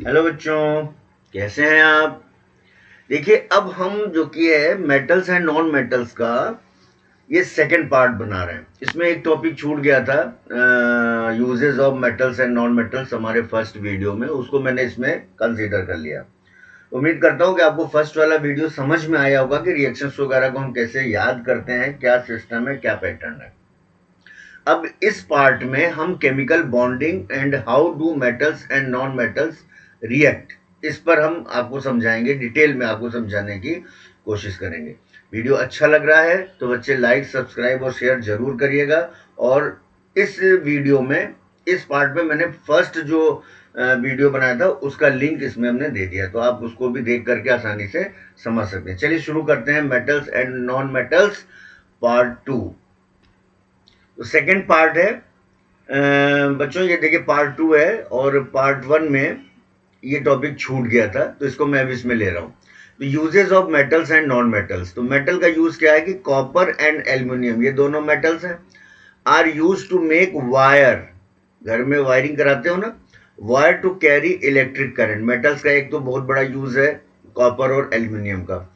Hello बच्चों, कैसे हैं आप। देखिए, अब हम जो कि है मेटल्स एंड नॉन मेटल्स का ये सेकंड पार्ट बना रहे हैं। इसमें एक टॉपिक छूट गया था, uses of metals and non metals, हमारे फर्स्ट वीडियो में। उसको मैंने इसमें कंसीडर कर लिया। उम्मीद करता हूं कि आपको फर्स्ट वाला वीडियो समझ में आया होगा कि रिएक्शंस वगैरह को हम कैसे याद करते हैं, क्या सिस्टम है, क्या पैटर्न है। अब इस पार्ट में हम chemical bonding and how do metals and non metals react, इस पर हम आपको समझाएंगे, डिटेल में आपको समझाने की कोशिश करेंगे। वीडियो अच्छा लग रहा है तो बच्चे लाइक, सब्सक्राइब और शेयर जरूर करिएगा। और इस वीडियो में, इस पार्ट में मैंने फर्स्ट जो वीडियो बनाया था उसका लिंक इसमें हमने दे दिया, तो आप उसको भी देख करके आसानी से समझ सकते हैं। चलिए शुरू करते हैं, metals and non metals part 2। तो सेकेंड पार्ट है बच्चों, ये देखिए पार्ट 2 है, और पार्ट 1 में ये टॉपिक छूट गया था तो इसको मैं अभी इसमें ले रहा हूँ। तो uses of metals and non metals. तो मेटल का यूज क्या है कि कॉपर एंड एल्यूमिनियम, ये दोनों मेटल्स हैं, are use to make wire. घर में वायरिंग कराते हो ना, wire to carry electric current. Metals का एक तो बहुत बड़ा यूज है कॉपर और एल्यूमिनियम का।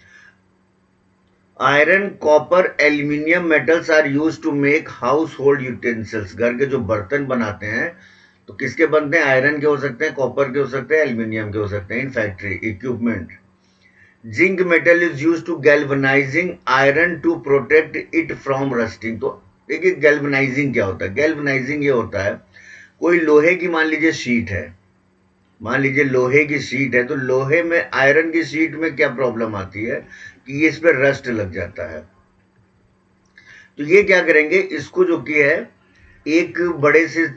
Iron, copper, aluminium metals are use to make household utensils. घर के जो बर्तन बनाते हैं तो किसके बनते हैं? आयरन के हो सकते हैं, कॉपर के हो सकते हैं, एल्यूमिनियम के हो सकते हैं। In factory equipment. Zinc metal is use to galvanizing iron to protect it from rusting. तो देखिए गैल्वनाइजिंग क्या होता है। गैल्वनाइजिंग ये होता है, कोई लोहे की मान लीजिए शीट है, मान लीजिए लोहे की शीट है, तो लोहे में आयरन की शीट में क्या प्रॉब्लम आती है कि ये इस पर रस्ट लग जाता है। तो ये क्या करेंगे, इसको जो कि है एक बड़े से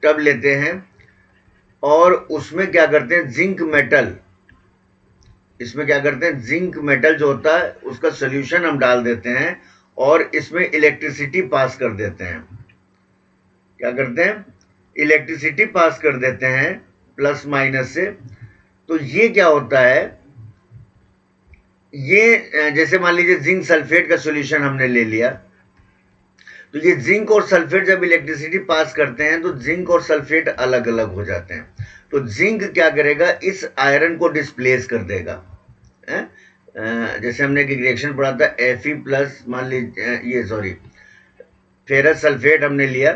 टब लेते हैं और उसमें क्या करते हैं, जिंक मेटल, इसमें क्या करते हैं, जिंक मेटल जो होता है उसका सोल्यूशन हम डाल देते हैं और इसमें इलेक्ट्रिसिटी पास कर देते हैं। क्या करते हैं, इलेक्ट्रिसिटी पास कर देते हैं प्लस माइनस से। तो ये क्या होता है, ये जैसे मान लीजिए जिंक सल्फेट का सॉल्यूशन हमने ले लिया, तो ये जिंक और सल्फेट जब इलेक्ट्रिसिटी पास करते हैं तो जिंक और सल्फेट अलग अलग हो जाते हैं। तो जिंक क्या करेगा, इस आयरन को डिस्प्लेस कर देगा। जैसे हमने एक रिएक्शन पढ़ा था, Fe प्लस, मान लीजिए ये सॉरी फेरस सल्फेट हमने लिया,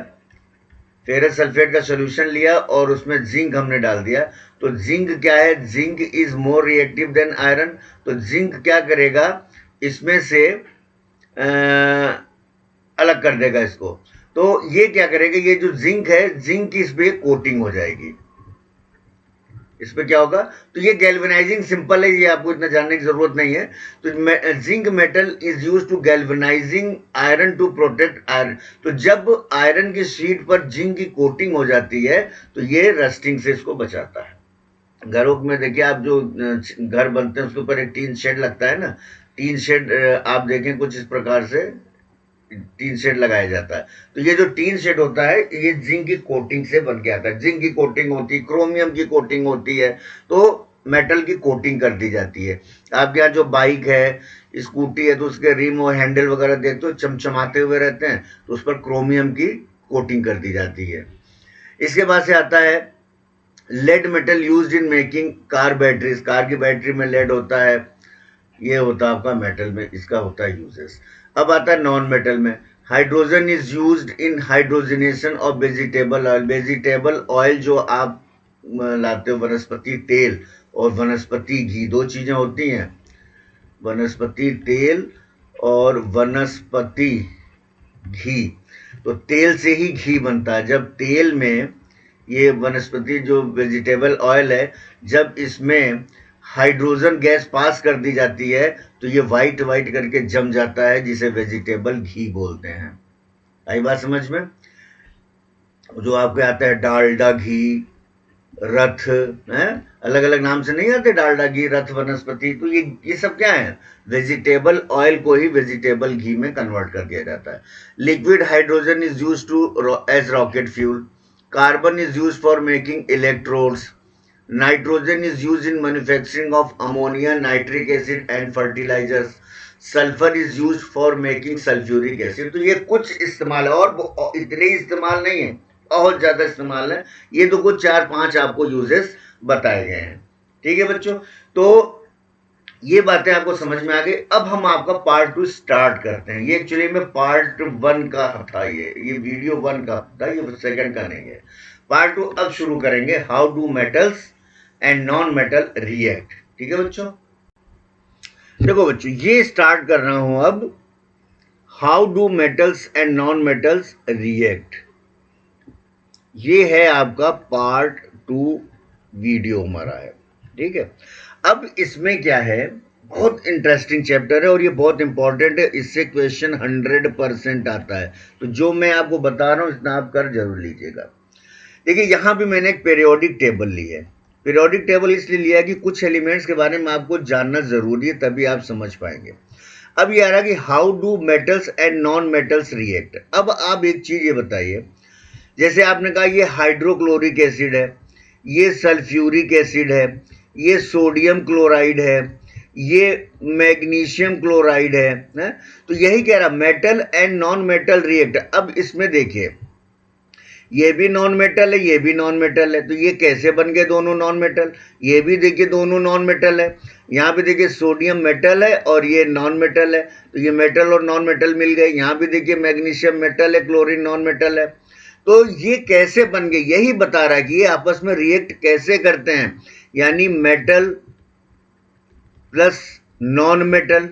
फेरस सल्फेट का सॉल्यूशन लिया और उसमें जिंक हमने डाल दिया। तो जिंक क्या है, zinc is more reactive than iron. तो जिंक क्या करेगा, इसमें से अलग कर देगा इसको। तो ये क्या करेगा, ये जो जिंक है, जिंक इस पे कोटिंग हो जाएगी, इस पे क्या होगा। तो ये गैल्वेनाइजिंग सिंपल है, ये आपको इतना जानने की जरूरत नहीं है। तो zinc metal is use to galvanising iron to protect iron. तो जब आयरन की शीट पर जिंक की कोटिंग हो जाती है तो ये रस्टिंग से इसको बचाता है। घरों में देखिए आप, जो घर बनते हैं उसके ऊपर एक टीन शेड लगता है ना, टीन शेड आप देखें कुछ इस प्रकार से टीन शेड लगाया जाता है। तो ये जो टीन शेड होता है ये जिंक की कोटिंग से बन के आता है। जिंक की कोटिंग होती है, क्रोमियम की कोटिंग होती है, तो मेटल की कोटिंग कर दी जाती है। आपके यहाँ जो बाइक है, स्कूटी है, तो उसके रिम और हैंडल वगैरह देखते हो चमचमाते हुए रहते हैं, तो उस पर क्रोमियम की कोटिंग कर दी जाती है। इसके बाद से आता है lead metal used in making car batteries. Car की बैटरी में लेड होता है, ये होता है आपका मेटल में, इसका होता है यूजेस। अब आता है नॉन मेटल में, hydrogen is used in hydrogenation of vegetable oil. Vegetable oil जो आप लाते हो, वनस्पति तेल और वनस्पति घी, दो चीजें होती हैं, वनस्पति तेल और वनस्पति घी। तो तेल से ही घी बनता है। जब तेल में ये वनस्पति जो वेजिटेबल ऑयल है, जब इसमें हाइड्रोजन गैस पास कर दी जाती है तो ये वाइट वाइट करके जम जाता है, जिसे वेजिटेबल घी बोलते हैं। आई बात समझ में। जो आपके आता है डालडा घी, रथ, है अलग अलग नाम से नहीं आते, डालडा घी, रथ, वनस्पति। तो ये सब क्या है, वेजिटेबल ऑयल को ही वेजिटेबल घी में कन्वर्ट कर दिया जाता है। Liquid hydrogen is use to as rocket fuel. Carbon is use for making electrodes. Nitrogen is use in manufacturing of ammonia, nitric acid and fertilisers. Sulphur is use for making sulphuric acid. तो ये कुछ इस्तेमाल है, और इतने ही इस्तेमाल नहीं है, बहुत ज्यादा इस्तेमाल है। ये तो कुछ 4-5 आपको यूजेस बताए गए हैं। ठीक है बच्चों, तो ये बातें आपको समझ में आ गई। अब हम आपका पार्ट 2 स्टार्ट करते हैं। ये एक्चुअली में पार्ट 1 का था, ये वीडियो 1 का था, ये सेकंड का नहीं है। पार्ट 2 अब शुरू करेंगे, how do metals and non metal react. ठीक है बच्चों, देखो बच्चों ये स्टार्ट कर रहा हूं अब, how do metals and non metals react. ये है आपका पार्ट 2 वीडियो हमारा है। ठीक है, अब इसमें क्या है, बहुत इंटरेस्टिंग चैप्टर है और ये बहुत इंपॉर्टेंट है, इससे क्वेश्चन 100% आता है। तो जो मैं आपको बता रहा हूं इतना आप कर जरूर लीजिएगा। देखिए यहां भी मैंने एक पीरियोडिक टेबल ली है। पीरियोडिक टेबल इसलिए लिया है कि कुछ एलिमेंट्स के बारे में आपको जानना जरूरी है, तभी आप समझ पाएंगे। अब ये आ रहा कि how do metals and non metals react. अब आप एक चीज ये बताइए, जैसे आपने कहा ये हाइड्रोक्लोरिक एसिड है, ये सल्फ्यूरिक एसिड है, ये सोडियम क्लोराइड है, ये मैग्नीशियम क्लोराइड है? तो यही कह रहा metal and non metal react. अब इसमें देखिए ये भी नॉन मेटल है, ये भी नॉन मेटल है, तो ये कैसे बन गए दोनों नॉन मेटल? ये भी देखिए दोनों नॉन मेटल है। यहाँ पे देखिए सोडियम मेटल है और ये नॉन मेटल है, तो ये मेटल और नॉन मेटल मिल गए। यहाँ भी देखिए मैग्नीशियम मेटल है, क्लोरीन नॉन मेटल है। तो ये कैसे बन गए, यही बता रहा है कि ये आपस में रिएक्ट कैसे करते हैं, यानी मेटल प्लस नॉन मेटल।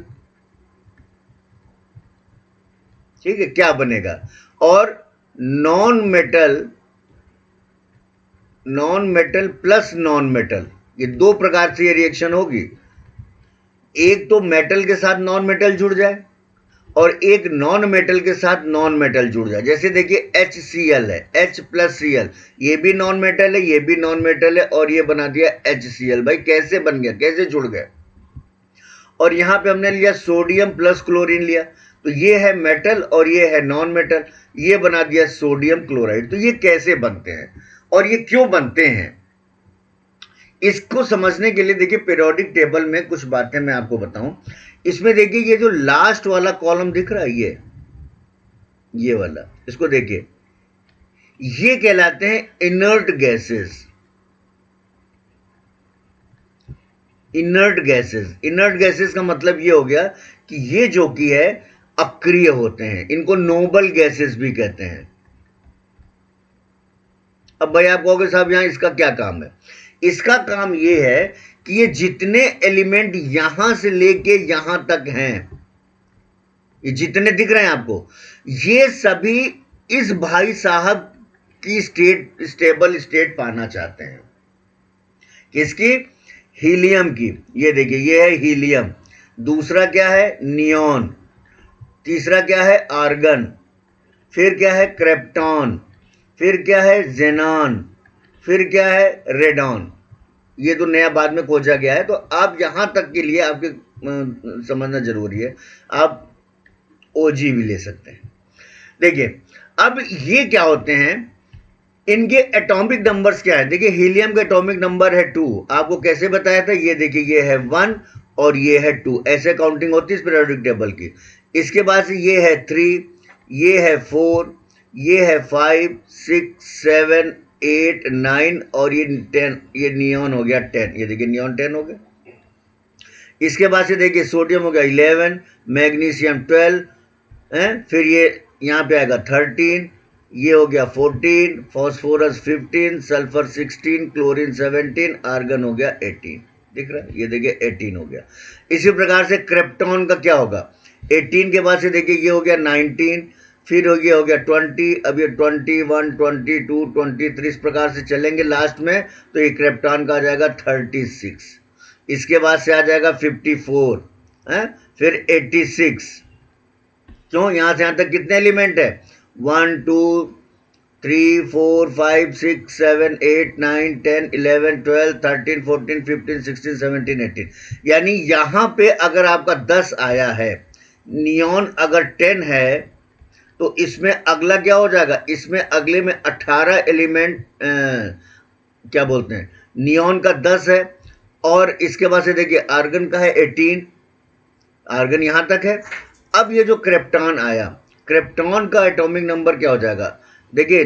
ठीक है, क्या बनेगा? और non metal plus non metal, ये दो प्रकार से ये रिएक्शन होगी। एक तो मेटल के साथ नॉन मेटल जुड़ जाए और एक नॉन मेटल के साथ नॉन मेटल जुड़ जाए। जैसे देखिए HCl है, H प्लस Cl, ये भी नॉन मेटल है, ये भी नॉन मेटल है, और ये बना दिया HCl। भाई कैसे बन गया, कैसे जुड़ गए? और यहां पे हमने लिया सोडियम प्लस क्लोरीन लिया, तो ये है मेटल और ये है नॉन मेटल, ये बना दिया सोडियम क्लोराइड। तो ये कैसे बनते हैं और ये क्यों बनते हैं, इसको समझने के लिए देखिए पीरियोडिक टेबल में कुछ बातें मैं आपको बताऊं। इसमें देखिए ये जो लास्ट वाला कॉलम दिख रहा है, ये वाला, इसको देखिए, ये कहलाते हैं inert gases. Inert gases, inert gases का मतलब ये हो गया कि ये जो कि है अक्रिय होते हैं, इनको नोबल गैसेस भी कहते हैं। अब भाई आप कहोगे साहब यहां इसका क्या काम है? इसका काम ये है कि ये जितने एलिमेंट यहां से लेके यहां तक हैं, ये जितने दिख रहे हैं आपको, ये सभी इस भाई साहब की स्टेबल स्टेट पाना चाहते हैं। किसकी? हीलियम की। ये देखिए ये है हीलियम, दूसरा क्या है? नियॉन, तीसरा क्या है? आर्गन, फिर क्या है? क्रिप्टॉन, फिर क्या है? जेनॉन, फिर क्या है? रेडॉन। ये तो नया बाद में खोजा गया है, तो आप यहां तक के लिए आपके समझना जरूरी है। आप ओजी भी ले सकते हैं। देखिए अब ये क्या होते हैं, इनके एटॉमिक नंबर्स क्या है? देखिए हीलियम का एटॉमिक नंबर है 2। आपको कैसे बताया था? ये देखिए ये है 1 और ये है 2, ऐसे काउंटिंग होती है इस पीरियोडिक टेबल की। इसके बाद से ये है 3, ये है 4, ये है 5, 6, 7, 8, 9 और ये 10, ये नियॉन हो गया 10। ये देखिए नियॉन 10 हो गया। इसके बाद से देखिए सोडियम हो गया 11, मैग्नीशियम 12 है, फिर ये यहाँ पे आएगा 13, ये हो गया 14, फॉस्फोरस 15, सल्फर 16, क्लोरीन 17, आर्गन हो गया 18। दिख रहा है? ये देखिए 18 हो गया। इसी प्रकार से क्रिप्टॉन का क्या होगा? 18 के बाद से देखिए ये हो गया 19, फिर हो गया 20, अब ये 21, 22, 23, इस प्रकार से चलेंगे लास्ट में, तो ये क्रिप्टॉन का आ जाएगा 36। इसके बाद से आ जाएगा 54 है, फिर 86। क्यों? यहां से यहां तक कितने एलिमेंट है? 1, 2, 3, 4, 5, 6, 7, 8, 9, 10, 11, 12, 13, 14, 15, 16, 17, 18। यानी यहां पे अगर आपका 10 आया है, नियॉन अगर 10 है, तो इसमें अगला क्या हो जाएगा? इसमें अगले में 18 एलिमेंट क्या बोलते हैं, नियॉन का 10 है, और इसके बाद से देखिए आर्गन का है 18, आर्गन यहां तक है। अब ये जो क्रिप्टॉन आया, क्रिप्टॉन का एटॉमिक नंबर क्या हो जाएगा? देखिए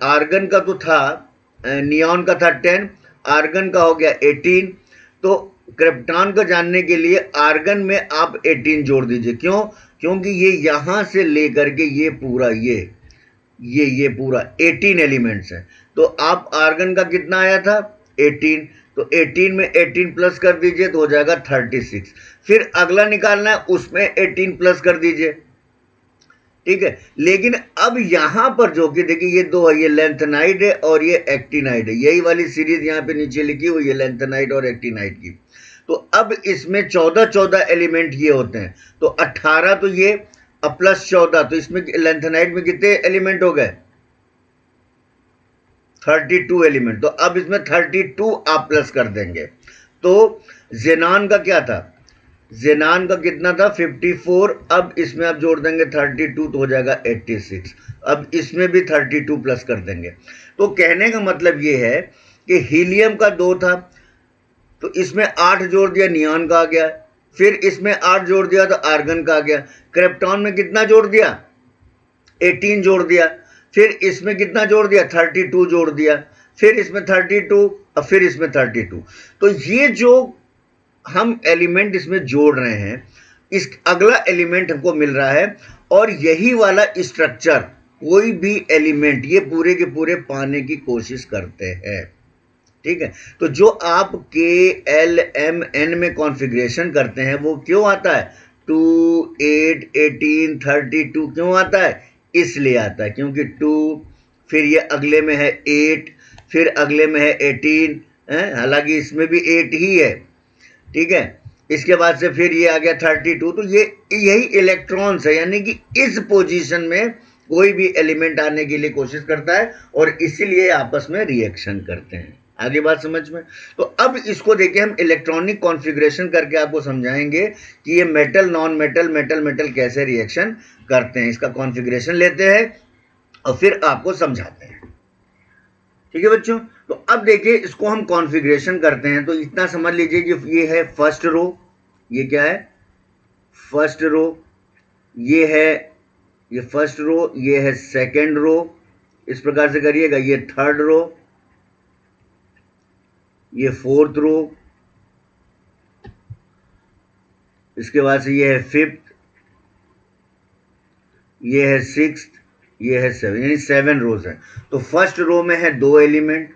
आर्गन का तो था, नियॉन का था 10, आर्गन का हो गया 18। तो क्रिप्टॉन को जानने के लिए आर्गन में आप 18 जोड़ दीजिए। क्यों? क्योंकि ये यहां से लेकर के ये पूरा ये पूरा 18 एलिमेंट्स है। तो आप आर्गन का कितना आया था? 18। तो 18 में 18 प्लस कर दीजिए तो हो जाएगा 36। फिर अगला निकालना है, उसमें 18 प्लस कर दीजिए, ठीक है। लेकिन अब यहां पर जो कि देखिए ये दो है, ये लेंथेनाइड है और ये एक्टिनाइड है, यही वाली सीरीज यहां पे नीचे लिखी हुई है लेंथेनाइड और एक्टिनाइड की। तो अब इसमें 14 एलिमेंट ये होते हैं, तो 18 तो ये अब प्लस 14, तो इसमें लेंथेनाइड में कितने एलिमेंट हो गए? 32 एलिमेंट। तो अब इसमें 32 आप प्लस कर देंगे। तो जेनान का क्या था? जेनान का कितना था? 54। अब इसमें आप जोड़ देंगे 32 तो हो जाएगा 86। अब इसमें भी 32 प्लस कर देंगे। तो कहने का मतलब ये है कि हीलियम का 2 था, तो इसमें 8 जोड़ दिया, नियॉन का आ गया। फिर इसमें 8 जोड़ दिया तो आर्गन का आ गया। क्रिप्टॉन में कितना जोड़ दिया? 18 जोड़ दिया। फिर इसमें कितना जोड़ दिया? 32 जोड़ दिया। फिर इसमें 32 और फिर इसमें 32। तो ये जो हम एलिमेंट इसमें जोड़ रहे हैं, इस अगला एलिमेंट हमको मिल रहा है, और यही वाला स्ट्रक्चर कोई भी एलिमेंट ये पूरे के पूरे पाने की कोशिश करते हैं, ठीक है। तो जो आप KLMN में कॉन्फ़िगरेशन करते हैं वो क्यों आता है? 2, 8, 18, 32 क्यों आता है? इसलिए आता है क्योंकि 2, फिर ये अगले में है 8, फिर अगले में है 18, हालांकि इसमें भी 8 ही है, ठीक है। इसके बाद से फिर ये आ गया 32। तो ये यही इलेक्ट्रॉन्स है, यानी कि इस पोजीशन में कोई भी एलिमेंट आने के लिए कोशिश करता है और इसीलिए आपस में रिएक्शन करते हैं। आगे बात समझ में? तो अब इसको देखिए, हम इलेक्ट्रॉनिक कॉन्फ़िगरेशन करके आपको समझाएंगे कि ये metal, non metal, metal metal कैसे रिएक्शन करते हैं। इसका कॉन्फ़िगरेशन लेते हैं और फिर आपको समझाते हैं, ठीक है बच्चों। तो अब देखिए इसको हम कॉन्फ़िगरेशन करते हैं। तो इतना समझ लीजिए कि ये है फर्स्ट रो, ये क्या है? First row. ये है ये फर्स्ट रो, ये है सेकेंड रो, इस प्रकार से करिएगा। ये थर्ड रो, ये फोर्थ रो, इसके बाद से ये है फिफ्थ, ये है सिक्स्थ, ये है 7, यानी 7 रोज है। तो फर्स्ट रो में है 2 एलिमेंट,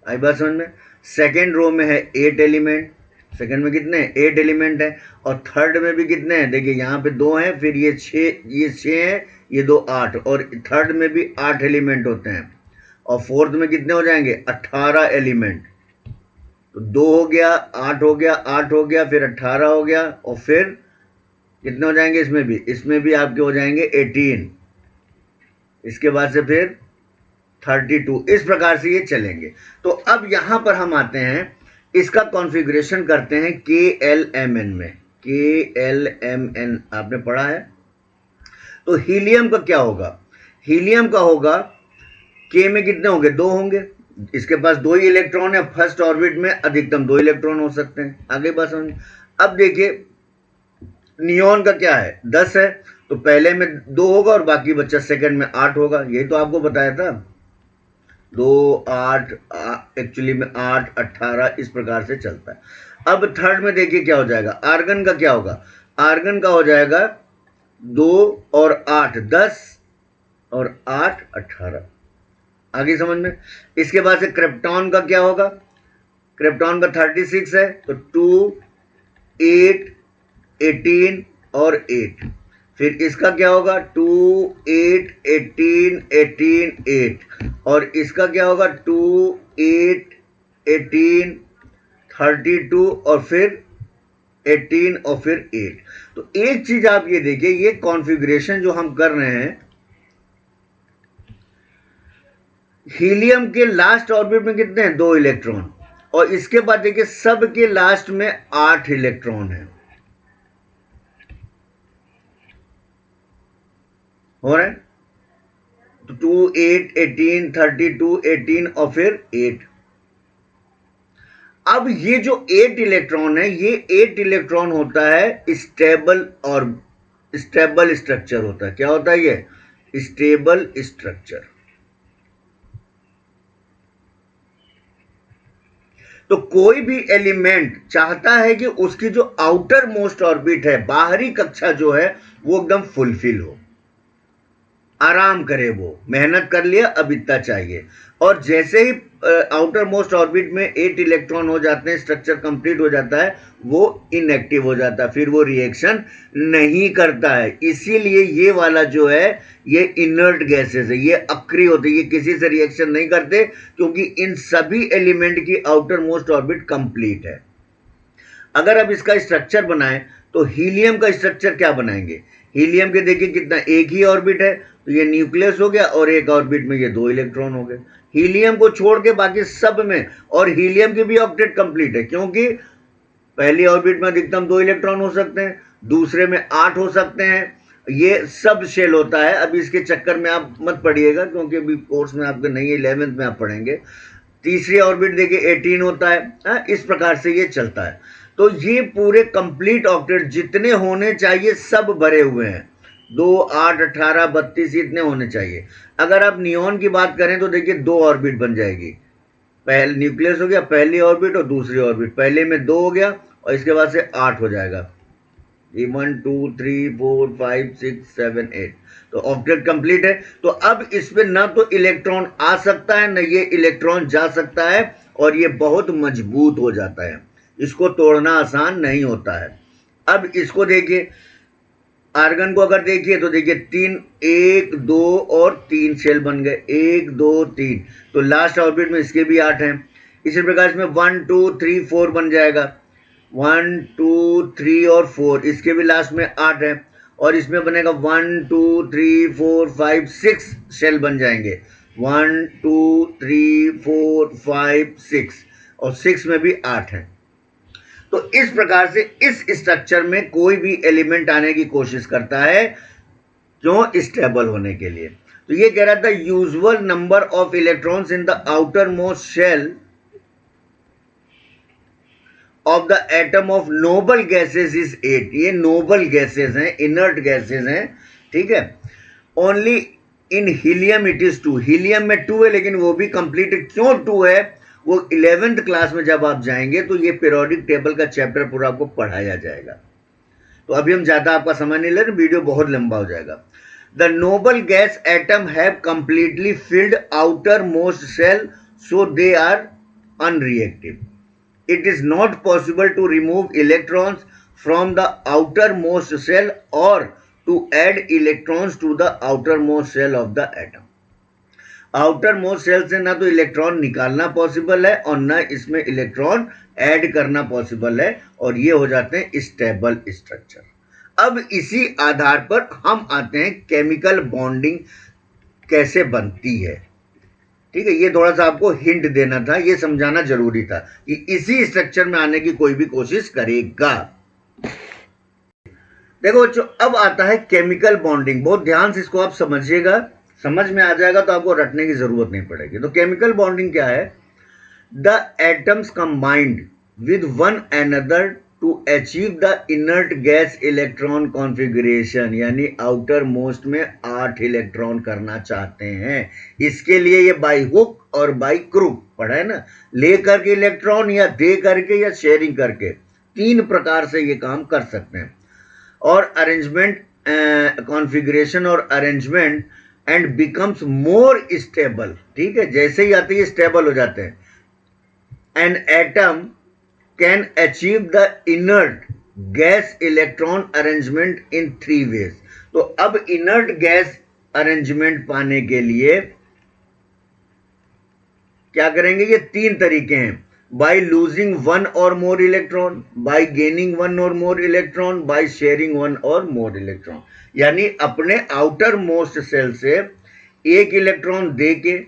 आई बात समझ में? सेकेंड रो में है 8 एलिमेंट, सेकेंड में कितने? 8 एलिमेंट है। और थर्ड में भी कितने हैं? देखिए यहाँ पे 2 हैं, फिर ये 6 है, ये 2 8, और थर्ड में भी 8 एलिमेंट होते हैं। और फोर्थ में कितने हो जाएंगे? 18 एलिमेंट। तो 2 हो गया, 8 हो गया, 8 हो गया, फिर 18 हो गया, और फिर कितने हो जाएंगे? इसमें भी आपके हो जाएंगे 18। इसके बाद से फिर 32। इस प्रकार से ये चलेंगे। तो अब यहां पर हम आते हैं, इसका कॉन्फ़िगरेशन करते हैं KLMN में। KLMN आपने पढ़ा है। तो हीलियम का क्या होगा? हीलियम का होगा, K में कितने होंगे? 2 होंगे। इसके पास 2 ही इलेक्ट्रॉन है, फर्स्ट ऑर्बिट में अधिकतम 2 इलेक्ट्रॉन हो सकते हैं। आगे बात समझ। अब देखिए नियॉन का क्या है? 10 है, तो पहले में 2 होगा और बाकी बच्चा सेकंड में 8 होगा। यही तो आपको बताया था, 2, 8, एक्चुअली में 8, 18, इस प्रकार से चलता है। अब थर्ड में देखिए क्या हो जाएगा। आर्गन का क्या होगा? आर्गन का हो जाएगा 2 और 8 10, और 8 18। आगे समझ में? इसके बाद से क्रिप्टॉन का क्या होगा? क्रिप्टॉन का 36 है, तो 2, 8, 18 और 8। फिर इसका क्या होगा? 2, 8, 18, 18, 8। और इसका क्या होगा? 2, 8, 18, 32 और फिर 18 और फिर 8। तो एक चीज आप ये देखिए, ये कॉन्फ़िगरेशन जो हम कर रहे हैं, हीलियम के लास्ट ऑर्बिट में कितने हैं? 2 इलेक्ट्रॉन। और इसके बाद देखिए सब के लास्ट में 8 इलेक्ट्रॉन है। हो रहा है? तो 2, 8, 18, 32, 18 और फिर 8। अब ये जो 8 इलेक्ट्रॉन है, ये 8 इलेक्ट्रॉन होता है स्टेबल, और स्टेबल स्ट्रक्चर होता है। क्या होता है ये? Stable structure. तो कोई भी एलिमेंट चाहता है कि उसकी जो आउटर मोस्ट ऑर्बिट है, बाहरी कक्षा जो है, वो एकदम फुलफिल हो, आराम करे, वो मेहनत कर लिया, अब इतना चाहिए। और जैसे ही आउटर मोस्ट ऑर्बिट में 8 इलेक्ट्रॉन हो जाते हैं, स्ट्रक्चर कंप्लीट हो जाता है, वो इनएक्टिव हो जाता है, फिर वो रिएक्शन नहीं करता है। इसीलिए ये वाला जो है ये इनर्ट गैसेस है, ये अक्रिय होते, ये किसी से रिएक्शन नहीं करते, क्योंकि इन सभी एलिमेंट की आउटर मोस्ट ऑर्बिट कंप्लीट है। अगर अब इसका स्ट्रक्चर बनाएं तो हीलियम का स्ट्रक्चर क्या बनाएंगे? हीलियम के देखिए कितना, एक ही ऑर्बिट है, तो ये न्यूक्लियस हो गया और एक ऑर्बिट में ये 2 इलेक्ट्रॉन हो गए। हीलियम को छोड़ के बाकी सब में, और हीलियम की भी ऑक्टेट कंप्लीट है, क्योंकि पहली ऑर्बिट में अधिकतम 2 इलेक्ट्रॉन हो सकते हैं, दूसरे में 8 हो सकते हैं। ये सब शेल होता है। अब इसके चक्कर में आप मत पढ़िएगा, क्योंकि अभी कोर्स में आपके नहीं, 11th में आप पढ़ेंगे। तीसरी ऑर्बिट देखिए 18 होता है। इस प्रकार से ये चलता है। तो ये पूरे कंप्लीट ऑक्टेट जितने होने चाहिए सब भरे हुए हैं, 2, 8, 18, 32 इतने होने चाहिए। अगर आप नियॉन की बात करें तो देखिए 2 ऑर्बिट बन जाएगी, पहले न्यूक्लियस हो गया, पहली ऑर्बिट और दूसरी ऑर्बिट, पहले में 2 हो गया और इसके बाद से 8 हो जाएगा। ये 1 2 3 4 5 6 7 8, तो ऑक्टेट कंप्लीट है। तो अब इसमें ना तो इलेक्ट्रॉन आ सकता है, ना ये इलेक्ट्रॉन जा सकता है, और ये बहुत मजबूत हो जाता है, इसको तोड़ना आसान नहीं होता है। अब इसको देखिए, आर्गन को अगर देखिए तो देखिए 3, 1 2 और 3 शेल बन गए, 1 2 3, तो लास्ट ऑर्बिट में इसके भी 8 हैं। इसी प्रकार इसमें 1 2 3 4 बन जाएगा, 1 2 3 और 4, इसके भी लास्ट में 8 है, और इसमें बनेगा 1 2 3 4 5 6 शेल बन जाएंगे, 1 2 3 4 5 6, और 6 में भी 8 है। तो इस प्रकार से इस स्ट्रक्चर में कोई भी एलिमेंट आने की कोशिश करता है, क्यों? स्टेबल होने के लिए। तो ये कह रहा था usual number of electrons in the outermost shell of the atom of noble gases is 8। ये नोबल गैसेस हैं, इनर्ट गैसेस हैं, ठीक है। Only in helium it is 2, helium में 2 है, लेकिन वो भी कंप्लीट क्यों 2 है, वो 11th क्लास में जब आप जाएंगे तो ये पीरियोडिक टेबल का चैप्टर पूरा आपको पढ़ाया जाएगा। तो अभी हम ज्यादा आपका समय नहीं ले रहे, वीडियो बहुत लंबा हो जाएगा। The noble gas atom have completely filled outermost shell, so they are unreactive. It is not possible to remove electrons from the outermost cell or to add electrons to the outermost cell of the atom. Outermost shell से ना तो electron निकालना possible है और ना इसमें electron add करना possible है, और ये हो जाते हैं स्टेबल स्ट्रक्चर। अब इसी आधार पर हम आते हैं केमिकल बॉन्डिंग कैसे बनती है, ठीक है। ये थोड़ा सा आपको हिंट देना था, ये समझाना जरूरी था कि इसी स्ट्रक्चर में आने की कोई भी कोशिश करेगा। देखो बच्चों, अब आता है केमिकल बॉन्डिंग। बहुत ध्यान से इसको आप समझिएगा, समझ में आ जाएगा तो आपको रटने की जरूरत नहीं पड़ेगी। तो केमिकल बॉन्डिंग क्या है? The atoms combined with one another to achieve the inert gas electron configuration, यानी आउटर मोस्ट में 8 इलेक्ट्रॉन करना चाहते हैं। इसके लिए ये बाई हुक और बाई क्रूक पढ़ा है ना, ले करके इलेक्ट्रॉन या दे करके या शेयरिंग करके, 3 प्रकार से ये काम कर सकते हैं। और अरेंजमेंट, कॉन्फ़िगरेशन और arrangement and becomes more stable, ठीक है। जैसे ही आते ही स्टेबल हो जाते हैं। An atom can achieve the inert gas electron arrangement in 3 ways। तो अब इनर्ट गैस अरेंजमेंट पाने के लिए क्या करेंगे? ये 3 तरीके हैं, by losing 1 or more electron, bye gaining 1 or more electron, by sharing 1 or more electron. यानी अपने आउटर मोस्ट सेल से 1 इलेक्ट्रॉन दे के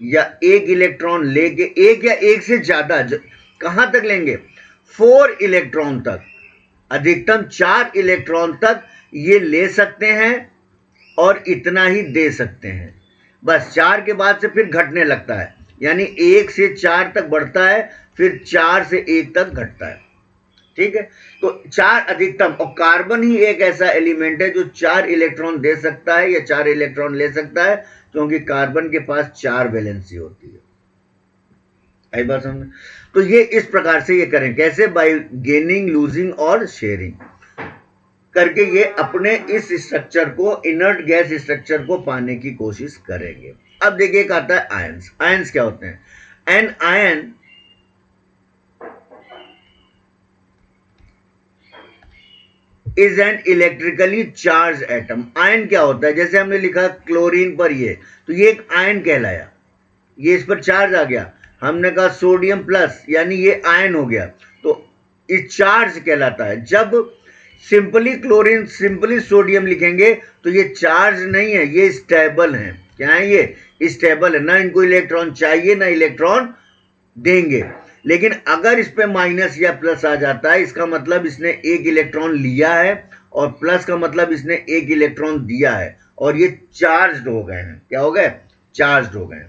या 1 इलेक्ट्रॉन लेके, 1 या 1 से ज्यादा, कहां तक लेंगे? 4 इलेक्ट्रॉन तक, अधिकतम 4 इलेक्ट्रॉन तक ये ले सकते हैं और इतना ही दे सकते हैं। बस 4 के बाद से फिर घटने लगता है, यानी 1 से 4 तक बढ़ता है, फिर 4 से 1 तक घटता है, ठीक है। तो 4 अधिकतम, और कार्बन ही एक ऐसा एलिमेंट है जो 4 इलेक्ट्रॉन दे सकता है या 4 इलेक्ट्रॉन ले सकता है, क्योंकि कार्बन के पास 4 वैलेंसी होती है। आई बात समझ। तो ये इस प्रकार से ये करें, कैसे? बाय गेनिंग, लूजिंग और शेयरिंग करके ये अपने इस स्ट्रक्चर को, इनर्ट गैस स्ट्रक्चर को पाने की कोशिश करेंगे। अब देखिए एक आता है आयंस। आयंस क्या होते हैं? An ion is an electrically charge atom. Ion क्या होता है? जैसे हमने लिखा क्लोरीन पर ये, तो ये एक आयन कहलाया, ये इस पर चार्ज आ गया। हमने कहा सोडियम प्लस, यानी ये आयन हो गया, तो ये चार्ज कहलाता है। जब सिंपली क्लोरीन, सिंपली सोडियम लिखेंगे तो ये चार्ज नहीं है, ये स्टेबल है। क्या है? ये स्टेबल है, ना इनको इलेक्ट्रॉन चाहिए ना इलेक्ट्रॉन देंगे। लेकिन अगर इस पे माइनस या प्लस आ जाता है, इसका मतलब इसने एक इलेक्ट्रॉन लिया है, और प्लस का मतलब इसने एक इलेक्ट्रॉन दिया है, और ये चार्ज्ड हो गए हैं। क्या हो गए? चार्ज्ड हो गए हैं।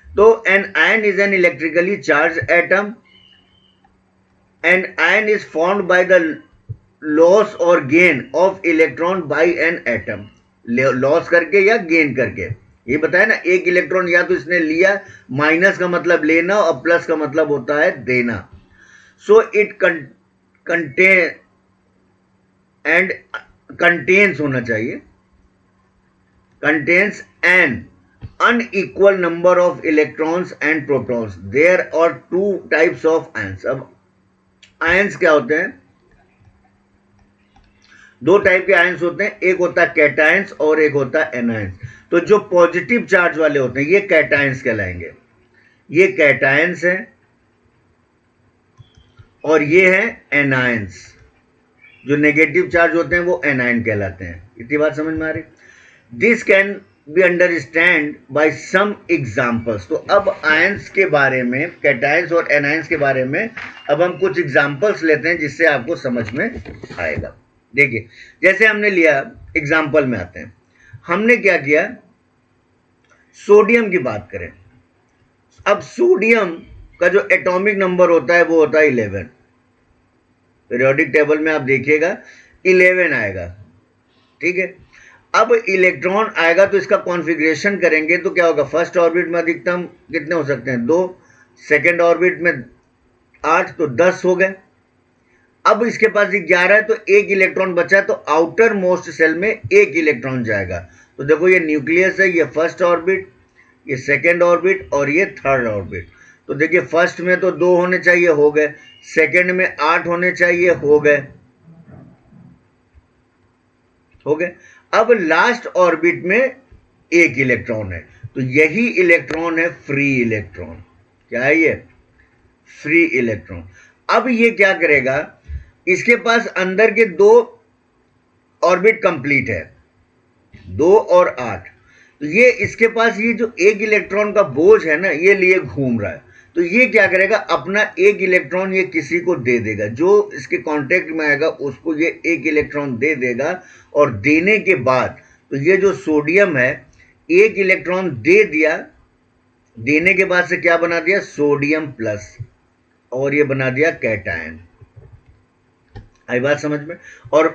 तो an ion is an electrically charge atom. An ion is formed by the loss और gain of electron by an atom. Loss करके या गेन करके, ये बताया ना, एक इलेक्ट्रॉन या तो इसने लिया, माइनस का मतलब लेना और प्लस का मतलब होता है देना। So it contain and contains होना चाहिए, contains an unequal number of electrons and protons. There are two types of ions. अब आयंस क्या होते हैं? दो टाइप के आयंस होते हैं, एक होता है कैटायंस और एक होता है एनायंस। तो जो पॉजिटिव चार्ज वाले होते हैं ये कैटायंस कहलाएंगे, ये कैटायंस हैं, और ये है एनायंस। जो नेगेटिव चार्ज होते हैं वो एनायन कहलाते हैं। इतनी बात समझ में आ रही? This can be understand by some examples. तो अब आयंस के बारे में, कैटायंस और एनायंस के बारे में अब हम कुछ एग्जाम्पल्स लेते हैं जिससे आपको समझ में आएगा। देखिए, जैसे हमने लिया, एग्जाम्पल में आते हैं, हमने क्या किया, सोडियम की बात करें। अब सोडियम का जो एटॉमिक नंबर होता है वो होता है 11। पीरियोडिक टेबल में आप देखिएगा 11 आएगा, ठीक है। अब इलेक्ट्रॉन आएगा तो इसका कॉन्फ़िगरेशन करेंगे तो क्या होगा? फर्स्ट ऑर्बिट में अधिकतम कितने हो सकते हैं? 2, सेकेंड ऑर्बिट में 8, तो 10 हो गए। अब इसके पास 11 है तो एक इलेक्ट्रॉन बचा, तो आउटर मोस्ट सेल में एक इलेक्ट्रॉन जाएगा। तो देखो ये न्यूक्लियस है, ये फर्स्ट ऑर्बिट, ये सेकेंड ऑर्बिट और ये थर्ड ऑर्बिट। तो देखिए फर्स्ट में तो 2 होने चाहिए, हो गए। सेकेंड में 8 होने चाहिए, हो गए, हो गए। अब लास्ट ऑर्बिट में एक इलेक्ट्रॉन है, तो यही इलेक्ट्रॉन है फ्री इलेक्ट्रॉन। क्या है ये? Free electron. अब ये क्या करेगा? इसके पास अंदर के 2 ऑर्बिट कंप्लीट है, 2 और 8। तो ये इसके पास ये जो एक इलेक्ट्रॉन का बोझ है ना, ये लिए घूम रहा है। तो ये क्या करेगा? अपना एक इलेक्ट्रॉन ये किसी को दे देगा, जो इसके कांटेक्ट में आएगा उसको ये एक इलेक्ट्रॉन दे देगा। और देने के बाद तो ये जो सोडियम है, एक इलेक्ट्रॉन दे दिया, देने के बाद से क्या बना दिया? सोडियम प्लस, और ये बना दिया कैटायन। आई बात समझ में? और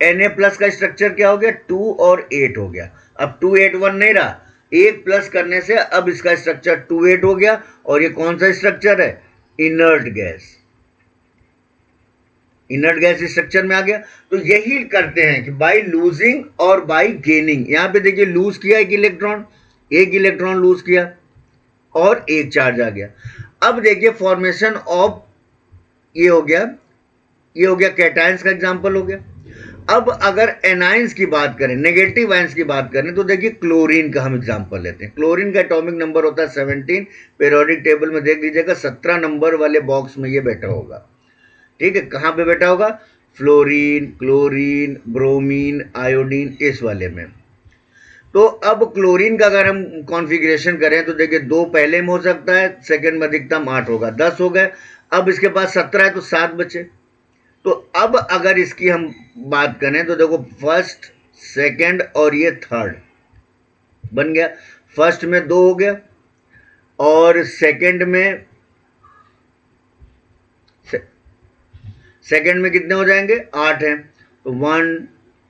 Na प्लस का स्ट्रक्चर क्या हो गया? 2 और 8 हो गया। अब 2 8 1 नहीं रहा, 1 प्लस करने से अब इसका स्ट्रक्चर 2 8 हो गया। और ये कौन सा स्ट्रक्चर है? Inert gas. Inert gas structure में आ गया। तो यही करते हैं कि बाय लूजिंग और बाय गेनिंग। यहां पे देखिए लूज किया एक इलेक्ट्रॉन लूज किया और एक चार्ज आ गया। अब देखिए फॉर्मेशन ऑफ, ये हो गया कैटायंस का एग्जांपल हो गया। अब अगर एनायंस की बात करें, नेगेटिव आयंस की बात करें, तो देखिए क्लोरीन का हम एग्जांपल लेते हैं। क्लोरीन का एटॉमिक नंबर होता है 17। पीरियोडिक टेबल में देख लीजिएगा 17 नंबर वाले बॉक्स में ये बैठा होगा, ठीक है। कहां पे बैठा होगा? फ्लोरीन, क्लोरीन, ब्रोमीन, आयोडीन, इस वाले में। तो अब क्लोरीन का अगर हम कॉन्फ़िगरेशन करें तो देखिए 2 पहले में हो सकता है, सेकंड में अधिकतम 8 होगा, 10 हो गए। अब इसके पास 17 है तो 7 बचे। तो अब अगर इसकी हम बात करें तो देखो फर्स्ट, सेकंड और ये थर्ड बन गया। फर्स्ट में 2 हो गया और सेकंड में कितने हो जाएंगे? 8 हैं। तो 1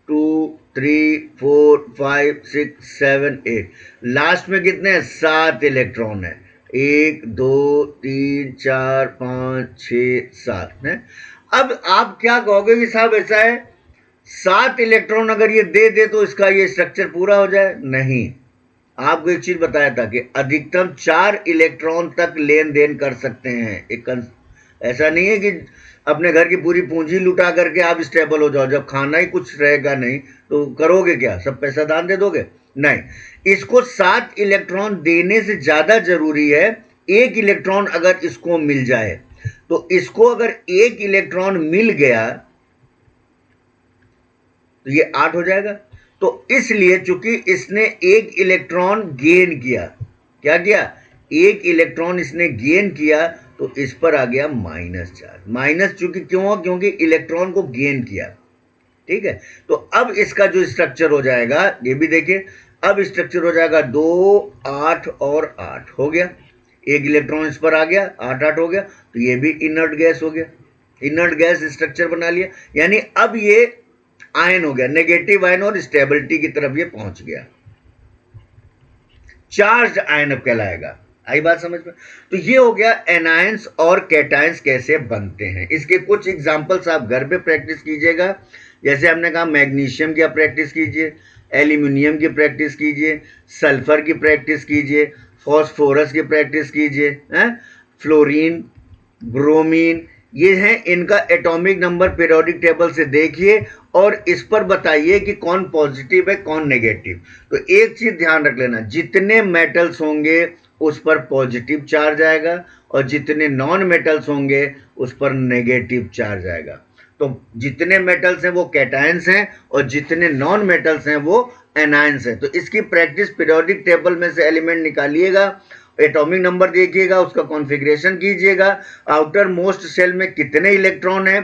2 3 4 5 6 7 8। लास्ट में कितने हैं? 7 इलेक्ट्रॉन है। 1 2 3 4 5 6 7 है। अब आप क्या कहोगे कि साहब ऐसा है 7 इलेक्ट्रॉन अगर ये दे दे तो इसका ये स्ट्रक्चर पूरा हो जाए? नहीं, आपको एक चीज बताया था कि अधिकतम 4 इलेक्ट्रॉन तक लेन देन कर सकते हैं। ऐसा नहीं है कि अपने घर की पूरी पूंजी लुटा करके आप स्टेबल हो जाओ, जब खाना ही कुछ रहेगा नहीं तो करोगे क्या, सब पैसा दान दे दोगे? नहीं, इसको 7 इलेक्ट्रॉन देने से ज्यादा जरूरी है 1 इलेक्ट्रॉन अगर इसको मिल जाए। तो इसको अगर 1 इलेक्ट्रॉन मिल गया तो ये 8 हो जाएगा। तो इसलिए चूंकि इसने 1 इलेक्ट्रॉन गेन किया, क्या किया? 1 इलेक्ट्रॉन इसने गेन किया, तो इस पर आ गया माइनस चार्ज। माइनस चूंकि क्यों हुआ? क्योंकि इलेक्ट्रॉन को गेन किया। ठीक है, तो अब इसका जो स्ट्रक्चर हो जाएगा, ये भी देखिए, अब स्ट्रक्चर हो जाएगा 2 8 और 8 हो गया। 1 इलेक्ट्रॉन इस पर आ गया, 8 8 हो गया, तो ये भी इनर्ट गैस हो गया। इनर्ट गैस स्ट्रक्चर बना लिया, यानी अब ये आयन हो गया, नेगेटिव आयन और स्टेबिलिटी की तरफ ये पहुंच गया, चार्ज आयन अब कहलाएगा। आई बात समझ में? तो ये हो गया एनायंस और कैटायंस कैसे बनते हैं। इसके कुछ एग्जांपल्स आप घर पे प्रैक्टिस कीजिएगा। जैसे हमने कहा मैग्नीशियम की आप प्रैक्टिस कीजिए, एल्यूमिनियम की प्रैक्टिस कीजिए, सल्फर की प्रैक्टिस कीजिए, फॉस्फोरस की प्रैक्टिस कीजिए, फ्लोरीन, ब्रोमीन, ये हैं, इनका एटॉमिक नंबर पीरियोडिक टेबल से देखिए और इस पर बताइए कि कौन पॉजिटिव है कौन नेगेटिव। तो एक चीज ध्यान रख लेना, जितने मेटल्स होंगे उस पर पॉजिटिव चार्ज आएगा और जितने नॉन मेटल्स होंगे उस पर नेगेटिव चार्ज आएगा। तो जितने मेटल्स हैं वो कैटायंस हैं और जितने नॉन मेटल्स हैं वो एनायंस हैं। तो इसकी प्रैक्टिस पीरियोडिक टेबल में से एलिमेंट निकालिएगा, एटॉमिक नंबर देखिएगा, उसका कॉन्फ़िगरेशन कीजिएगा, आउटर मोस्ट सेल में कितने इलेक्ट्रॉन हैं।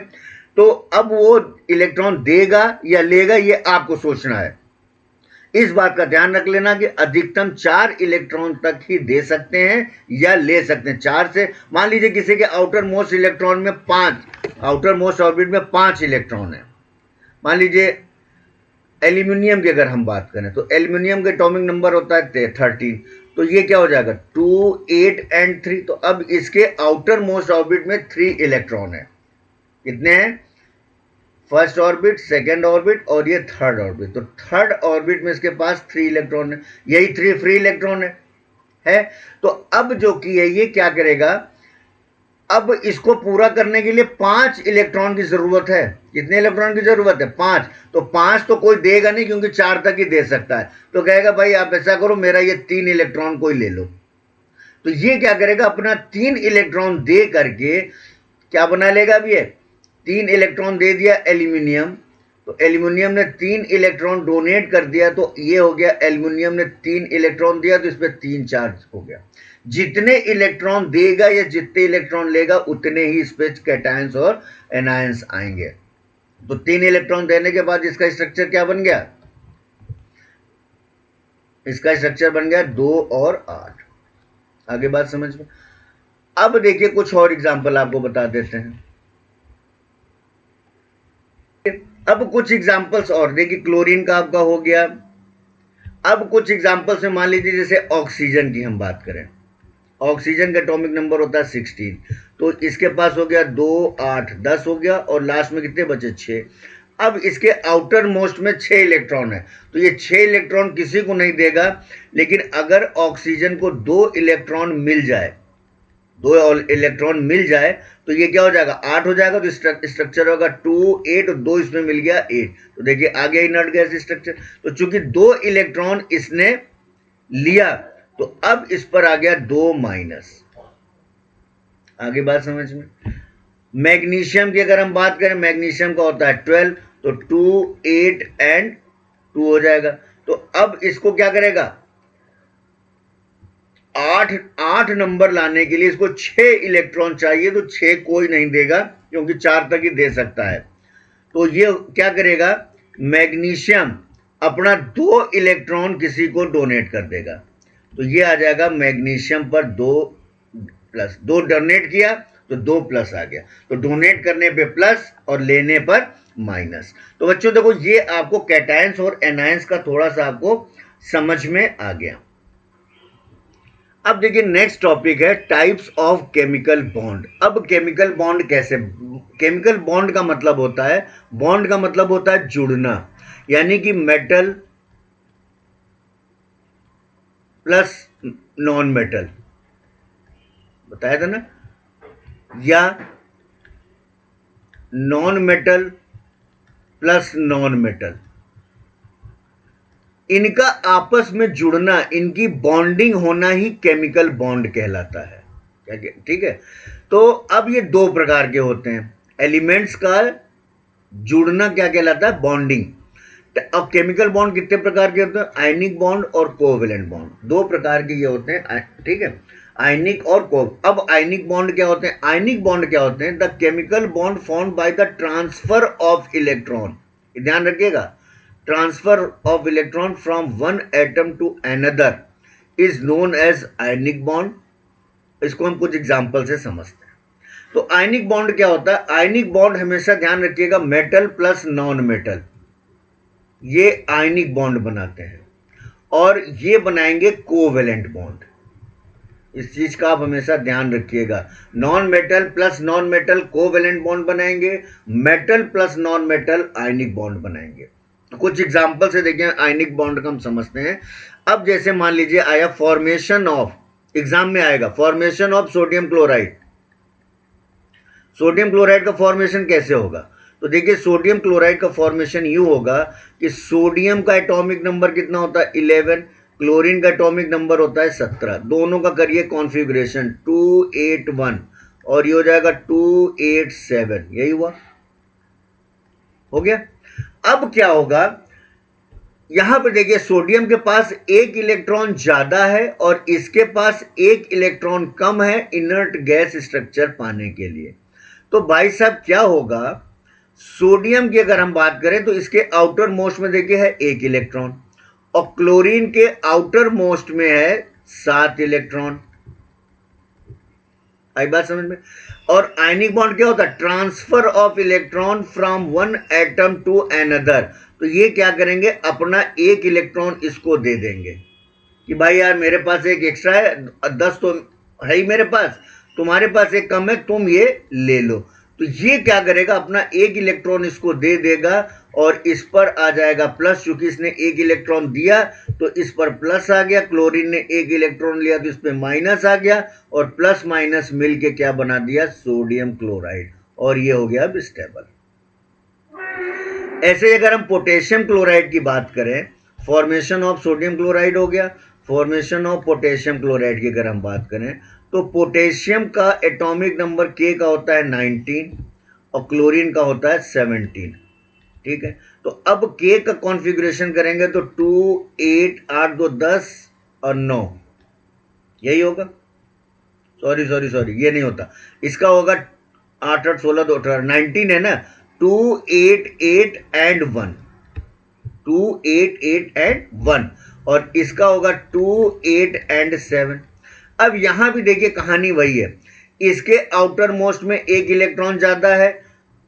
तो अब वो इलेक्ट्रॉन देगा या लेगा ये आपको सोचना है। इस बात का ध्यान रख लेना कि अधिकतम 4 इलेक्ट्रॉन तक ही दे सकते हैं या ले सकते हैं। 4 से, मान लीजिए किसी के आउटर मोस्ट इलेक्ट्रॉन में 5, आउटर मोस्ट ऑर्बिट में 5 इलेक्ट्रॉन है। मान लीजिए एल्यूमिनियम की अगर हम बात करें तो एल्यूमिनियम का एटॉमिक नंबर होता है 13, तो ये क्या हो जाएगा 2 8 एंड 3। तो अब इसके आउटर मोस्ट ऑर्बिट में 3 इलेक्ट्रॉन है। कितने हैं? फर्स्ट ऑर्बिट, सेकेंड ऑर्बिट और ये थर्ड ऑर्बिट। तो थर्ड ऑर्बिट में इसके पास 3 इलेक्ट्रॉन है, यही 3 फ्री इलेक्ट्रॉन है। तो अब जो कि है ये क्या करेगा, अब इसको पूरा करने के लिए 5 इलेक्ट्रॉन की जरूरत है। कितने इलेक्ट्रॉन की जरूरत है? 5। तो 5 तो कोई देगा नहीं क्योंकि 4 तक ही दे सकता है। तो कहेगा भाई आप ऐसा करो, मेरा ये 3 इलेक्ट्रॉन कोई ले लो। तो ये क्या करेगा, अपना 3 इलेक्ट्रॉन दे करके क्या बना लेगा? अब ये 3 इलेक्ट्रॉन दे दिया एल्यूमिनियम, तो एल्यूमिनियम ने 3 इलेक्ट्रॉन डोनेट कर दिया, तो ये हो गया एल्यूमिनियम ने 3 इलेक्ट्रॉन दिया, तो इस पर 3 चार्ज हो गया। जितने इलेक्ट्रॉन देगा या जितने इलेक्ट्रॉन लेगा उतने ही इस पे कैटायंस और एनायंस आएंगे। तो 3 इलेक्ट्रॉन देने के बाद इसका स्ट्रक्चर क्या बन गया? इसका स्ट्रक्चर बन गया 2 और 8। आगे बात समझ में? अब देखिए कुछ और एग्जांपल आपको बता देते हैं। अब कुछ एग्जांपल्स और देखिए, क्लोरीन का आपका हो गया। अब कुछ एग्जांपल्स में मान लीजिए जैसे ऑक्सीजन की हम बात करें, ऑक्सीजन का एटॉमिक नंबर होता है 16, तो इसके पास हो गया 2 8 10 हो गया और लास्ट में कितने बचे? 6। अब इसके आउटर मोस्ट में 6 इलेक्ट्रॉन है, तो ये 6 इलेक्ट्रॉन किसी को नहीं देगा, लेकिन अगर ऑक्सीजन को 2 इलेक्ट्रॉन मिल जाए, 2 इलेक्ट्रॉन मिल जाए तो ये क्या हो जाएगा? 8 हो जाएगा। तो स्ट्रक्चर होगा 2 8 और 2 इसमें मिल गया 8। तो देखिए आ गया इनर्ट गैस स्ट्रक्चर। तो चूंकि 2 इलेक्ट्रॉन इसने लिया तो अब इस पर आ गया 2 माइनस। आगे बात समझ में? मैग्नीशियम की अगर हम बात करें, मैग्नीशियम का होता है 12, तो 2 8 एंड 2 हो जाएगा। तो अब इसको क्या करेगा? 8 नंबर लाने के लिए इसको 6 इलेक्ट्रॉन चाहिए, तो 6 कोई नहीं देगा क्योंकि 4 तक ही दे सकता है। तो ये क्या करेगा? मैग्नीशियम अपना 2 इलेक्ट्रॉन किसी को डोनेट कर देगा। तो ये आ जाएगा मैग्नीशियम पर 2 प्लस, 2 डोनेट किया तो 2 प्लस आ गया। तो डोनेट करने पे प्लस और लेने पर माइनस। तो बच्चों देखो, ये आपको कैटायंस और एनायंस का थोड़ा सा आपको समझ में आ गया। अब देखिए नेक्स्ट टॉपिक है टाइप्स ऑफ केमिकल बॉन्ड। अब केमिकल बॉन्ड कैसे, केमिकल बॉन्ड का मतलब होता है, बॉन्ड का मतलब होता है जुड़ना, यानी कि मेटल प्लस नॉन मेटल, बताया था ना, या non metal plus non metal, इनका आपस में जुड़ना, इनकी बॉन्डिंग होना ही केमिकल बॉन्ड कहलाता है। ठीक है, तो अब ये दो प्रकार के होते हैं, एलिमेंट्स का जुड़ना क्या कहलाता है, बॉन्डिंग। अब केमिकल बॉन्ड कितने प्रकार के होते हैं, आयनिक बॉन्ड और कोवेलेंट बॉन्ड, दो प्रकार के ये होते हैं। ठीक है, आयनिक और अब आयनिक बॉन्ड क्या होते हैं, आयनिक बॉन्ड क्या होते हैं, the chemical bond formed by the transfer of electron, ध्यान रखिएगा, transfer of electron from one atom to another is known as ionic bond. इसको हम कुछ एग्जांपल से समझते हैं। तो आयनिक बॉन्ड क्या होता है, आयनिक बॉन्ड हमेशा ध्यान रखिएगा मेटल प्लस नॉन मेटल, ये आयनिक बॉन्ड बनाते हैं, और ये बनाएंगे कोवेलेंट बॉन्ड। इस चीज का आप हमेशा ध्यान रखिएगा, non metal plus non metal covalent bond बनाएंगे, metal plus non metal ionic bond बनाएंगे। कुछ एग्जांपल से देखिए आयनिक बॉन्ड का हम समझते हैं। अब जैसे मान लीजिए आया फॉर्मेशन ऑफ, एग्जाम में आएगा formation of sodium chloride, sodium chloride का फॉर्मेशन कैसे होगा, तो देखिए सोडियम क्लोराइड का फॉर्मेशन यूं होगा कि सोडियम का एटॉमिक नंबर कितना होता है 11, क्लोरीन का एटॉमिक नंबर होता है 17, दोनों का करिए कॉन्फ़िगरेशन 281 और ये हो जाएगा 287, यही हुआ, हो गया। अब क्या होगा, यहां पर देखिए सोडियम के पास एक इलेक्ट्रॉन ज्यादा है और इसके पास एक इलेक्ट्रॉन कम है इनर्ट गैस स्ट्रक्चर पाने के लिए। तो भाई साहब क्या होगा, सोडियम की अगर हम बात करें तो इसके आउटर मोस्ट में देखिए है एक इलेक्ट्रॉन, और क्लोरीन के आउटर मोस्ट में है 7 इलेक्ट्रॉन। आई बात समझ में। और आयनिक बॉन्ड क्या होता है, transfer of electron from one atom to another. तो ये क्या करेंगे, अपना एक इलेक्ट्रॉन इसको दे देंगे कि भाई यार मेरे पास एक एक्स्ट्रा है, 10 तो है ही मेरे पास, तुम्हारे पास एक कम है, तुम ये ले लो। तो ये क्या करेगा, अपना एक इलेक्ट्रॉन इसको दे देगा और इस पर आ जाएगा प्लस, क्योंकि इसने एक इलेक्ट्रॉन दिया तो इस पर प्लस आ गया, क्लोरीन ने एक इलेक्ट्रॉन लिया तो इस पर माइनस आ गया, और प्लस माइनस मिलके क्या बना दिया, सोडियम क्लोराइड, और ये हो गया अब स्टेबल। ऐसे अगर हम पोटेशियम क्लोराइड की बात करें, फॉर्मेशन ऑफ सोडियम क्लोराइड हो गया, फॉर्मेशन ऑफ पोटेशियम क्लोराइड की अगर हम बात करें तो पोटेशियम का एटॉमिक नंबर के का होता है 19 और क्लोरीन का होता है 17। ठीक है, तो अब के का कॉन्फ़िगरेशन करेंगे तो 2 8 8 2 10 और 9, यही होगा। सॉरी ये नहीं होता, इसका होगा 8 8 16 2 18 19 है ना, 2 8 8 एंड 1, 2 8 8 एंड 1, और इसका होगा 2 8 एंड 7। अब यहां भी देखिए कहानी वही है, इसके आउटर मोस्ट में एक इलेक्ट्रॉन ज्यादा है,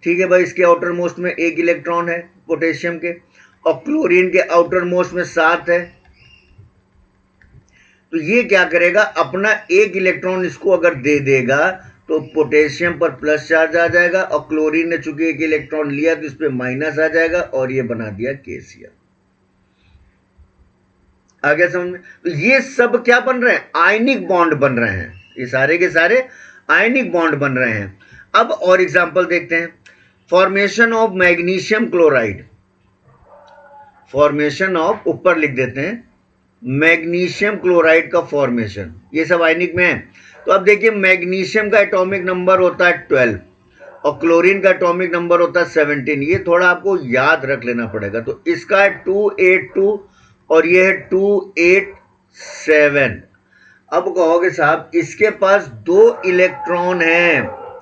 ठीक है भाई, इसके आउटर मोस्ट में एक इलेक्ट्रॉन है पोटेशियम के, और क्लोरीन के आउटर मोस्ट में 7 है। तो ये क्या करेगा, अपना एक इलेक्ट्रॉन इसको अगर दे देगा तो पोटेशियम पर प्लस चार्ज आ जाएगा, और क्लोरीन ने चूंकि एक इलेक्ट्रॉन लिया तो इस पर माइनस आ जाएगा, और ये बना दिया केसीएल। आ गया समझ में। तो ये सब क्या बन रहे हैं, आयनिक बॉन्ड बन रहे हैं, ये सारे के सारे आयनिक बॉन्ड बन रहे हैं। अब और एग्जांपल देखते हैं, formation of magnesium chloride, formation of, ऊपर लिख देते हैं मैग्नीशियम क्लोराइड का फॉर्मेशन, ये सब आयनिक में है। तो अब देखिए मैग्नीशियम का एटॉमिक नंबर होता है 12 और क्लोरीन का एटॉमिक नंबर होता है 17, ये थोड़ा आपको याद रख लेना पड़ेगा। तो इसका है 282 और ये है 287। अब कहोगे साहब इसके पास 2 इलेक्ट्रॉन हैं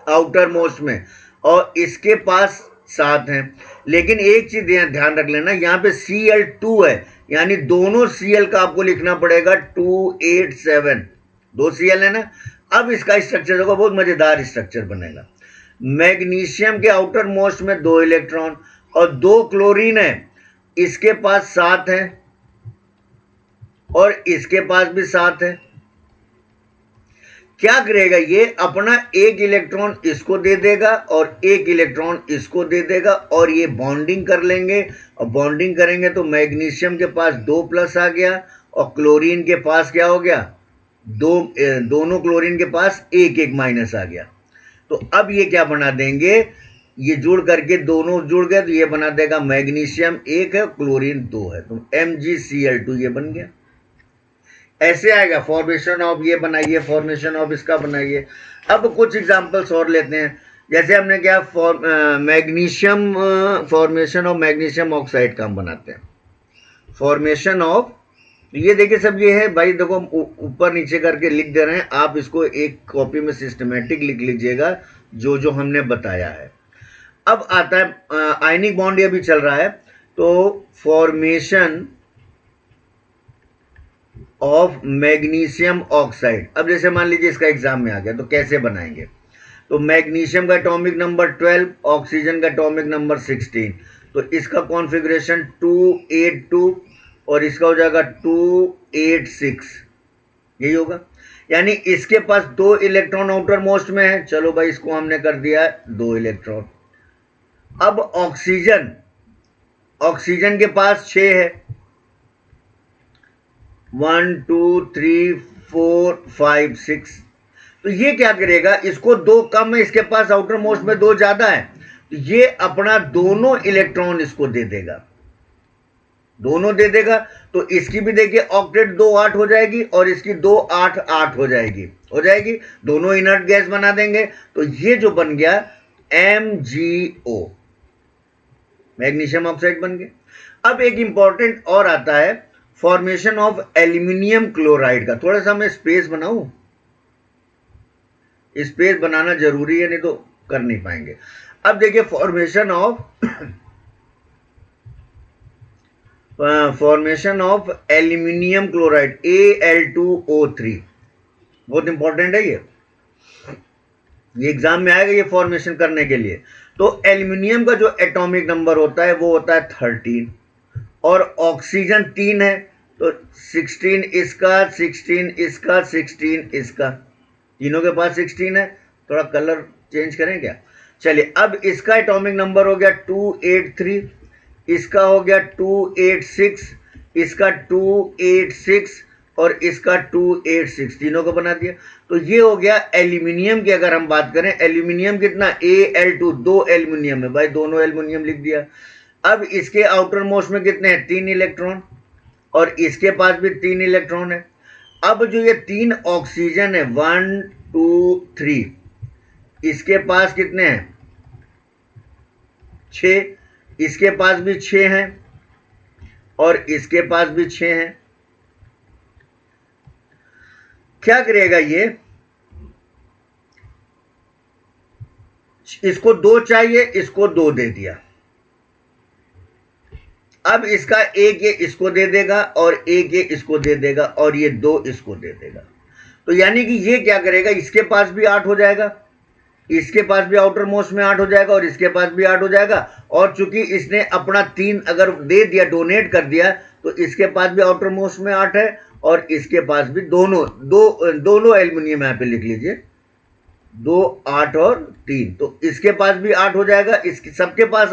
आउटर मोस्ट में और इसके पास 7 हैं, लेकिन एक चीज ध्यान रख लेना, यहाँ पे Cl2 है, यानी दोनों Cl का आपको लिखना पड़ेगा 287, 2 Cl है ना। अब इसका स्ट्रक्चर देखो, बहुत मजेदार स्ट्रक्चर बनेगा। मैग्नीशियम के आउटर मोस्ट में 2 इलेक्ट्रॉन और 2 क्लोरीन है, इसके पास 7 है और इसके पास भी 7 है। क्या करेगा, ये अपना एक इलेक्ट्रॉन इसको दे देगा और एक इलेक्ट्रॉन इसको दे देगा और ये बॉन्डिंग कर लेंगे, और बॉन्डिंग करेंगे तो मैग्नीशियम के पास 2 प्लस आ गया और क्लोरीन के पास क्या हो गया, दोनों क्लोरीन के पास एक एक माइनस आ गया। तो अब ये क्या बना देंगे, ये जुड़ करके दोनों जुड़ गए तो ये बना देगा मैग्नीशियम 1 है, क्लोरीन 2 है, तो MgCl2 ये बन गया। ऐसे आएगा फॉर्मेशन ऑफ ये बनाइए, फॉर्मेशन ऑफ इसका बनाइए। अब कुछ एग्जांपल्स और लेते हैं, जैसे हमने क्या magnesium, formation of magnesium oxide का हम बनाते हैं, फॉर्मेशन ऑफ, ये देखिए सब ये है भाई, देखो ऊपर नीचे करके लिख दे रहे हैं, आप इसको एक कॉपी में सिस्टमेटिक लिख लीजिएगा जो जो हमने बताया है। अब आता है आयनिक बॉन्ड, ये भी चल रहा है, तो फॉर्मेशन ऑफ मैग्नीशियम ऑक्साइड। अब जैसे मान लीजिए इसका एग्जाम में आ गया तो कैसे बनाएंगे, तो मैग्नीशियम का एटॉमिक नंबर 12, ऑक्सीजन का एटॉमिक नंबर 16, तो इसका कॉन्फ़िगरेशन 282 और इसका हो जाएगा 286, यही होगा। यानी इसके पास 2 इलेक्ट्रॉन आउटर मोस्ट में है, चलो भाई इसको हमने कर दिया 2 इलेक्ट्रॉन। अब ऑक्सीजन, ऑक्सीजन के पास 6 है, 1 2 3 4 5 6, तो ये क्या करेगा, इसको 2 कम है, इसके पास आउटर मोस्ट में 2 ज्यादा है, तो ये अपना दोनों इलेक्ट्रॉन इसको दे देगा, दोनों दे देगा। तो इसकी भी देखिए ऑक्टेट 2 8 हो जाएगी और इसकी 2 8 8 हो जाएगी, दोनों इनर्ट गैस बना देंगे, तो ये जो बन गया MgO, मैग्नीशियम ऑक्साइड बन गया। अब एक इंपॉर्टेंट और आता है फॉर्मेशन ऑफ एल्यूमिनियम क्लोराइड का, थोड़ा सा मैं स्पेस बनाऊं, स्पेस बनाना जरूरी है नहीं तो कर नहीं पाएंगे। अब देखिए formation of aluminium chloride Al2O3, बहुत इंपॉर्टेंट है ये एग्जाम में आएगा ये फॉर्मेशन करने के लिए। तो एल्यूमिनियम का जो एटॉमिक नंबर होता है वो होता है 13 और ऑक्सीजन 3 है, तो 16 इसका, 16 इसका, 16 इसका, तीनों के पास 16 है। थोड़ा कलर चेंज करें क्या, चलिए। अब इसका एटॉमिक नंबर हो गया 283, इसका हो गया 286, इसका 286 और इसका 286, तीनों को बना दिया। तो ये हो गया एल्यूमिनियम की। अगर हम बात करें एल्यूमिनियम कितना, Al2, 2 एल्यूमिनियम है भाई, दोनों एल्यूमिनियम लिख दिया। अब इसके आउटर मोस्ट में कितने हैं, 3 इलेक्ट्रॉन और इसके पास भी 3 इलेक्ट्रॉन है। अब जो ये 3 ऑक्सीजन है 1 2 3, इसके पास कितने हैं, 6, इसके पास भी 6 हैं और इसके पास भी 6 हैं। क्या करेगा ये, इसको 2 चाहिए, इसको 2 दे दिया। अब इसका एक ये इसको दे देगा और एक ये इसको दे देगा और ये 2 इसको दे देगा। तो यानी कि ये क्या करेगा, इसके पास भी 8 हो जाएगा, इसके पास भी आउटर मोस्ट में 8 हो जाएगा और इसके पास भी 8 हो जाएगा। और चूंकि इसने अपना 3 अगर दे दिया, डोनेट कर दिया, तो इसके पास भी आउटर मोस्ट में 8 है और इसके पास भी दोनों एल्यूमिनियम यहाँ पे लिख लीजिए, 2 8 और 3, तो इसके पास भी 8 हो जाएगा, इसके सबके पास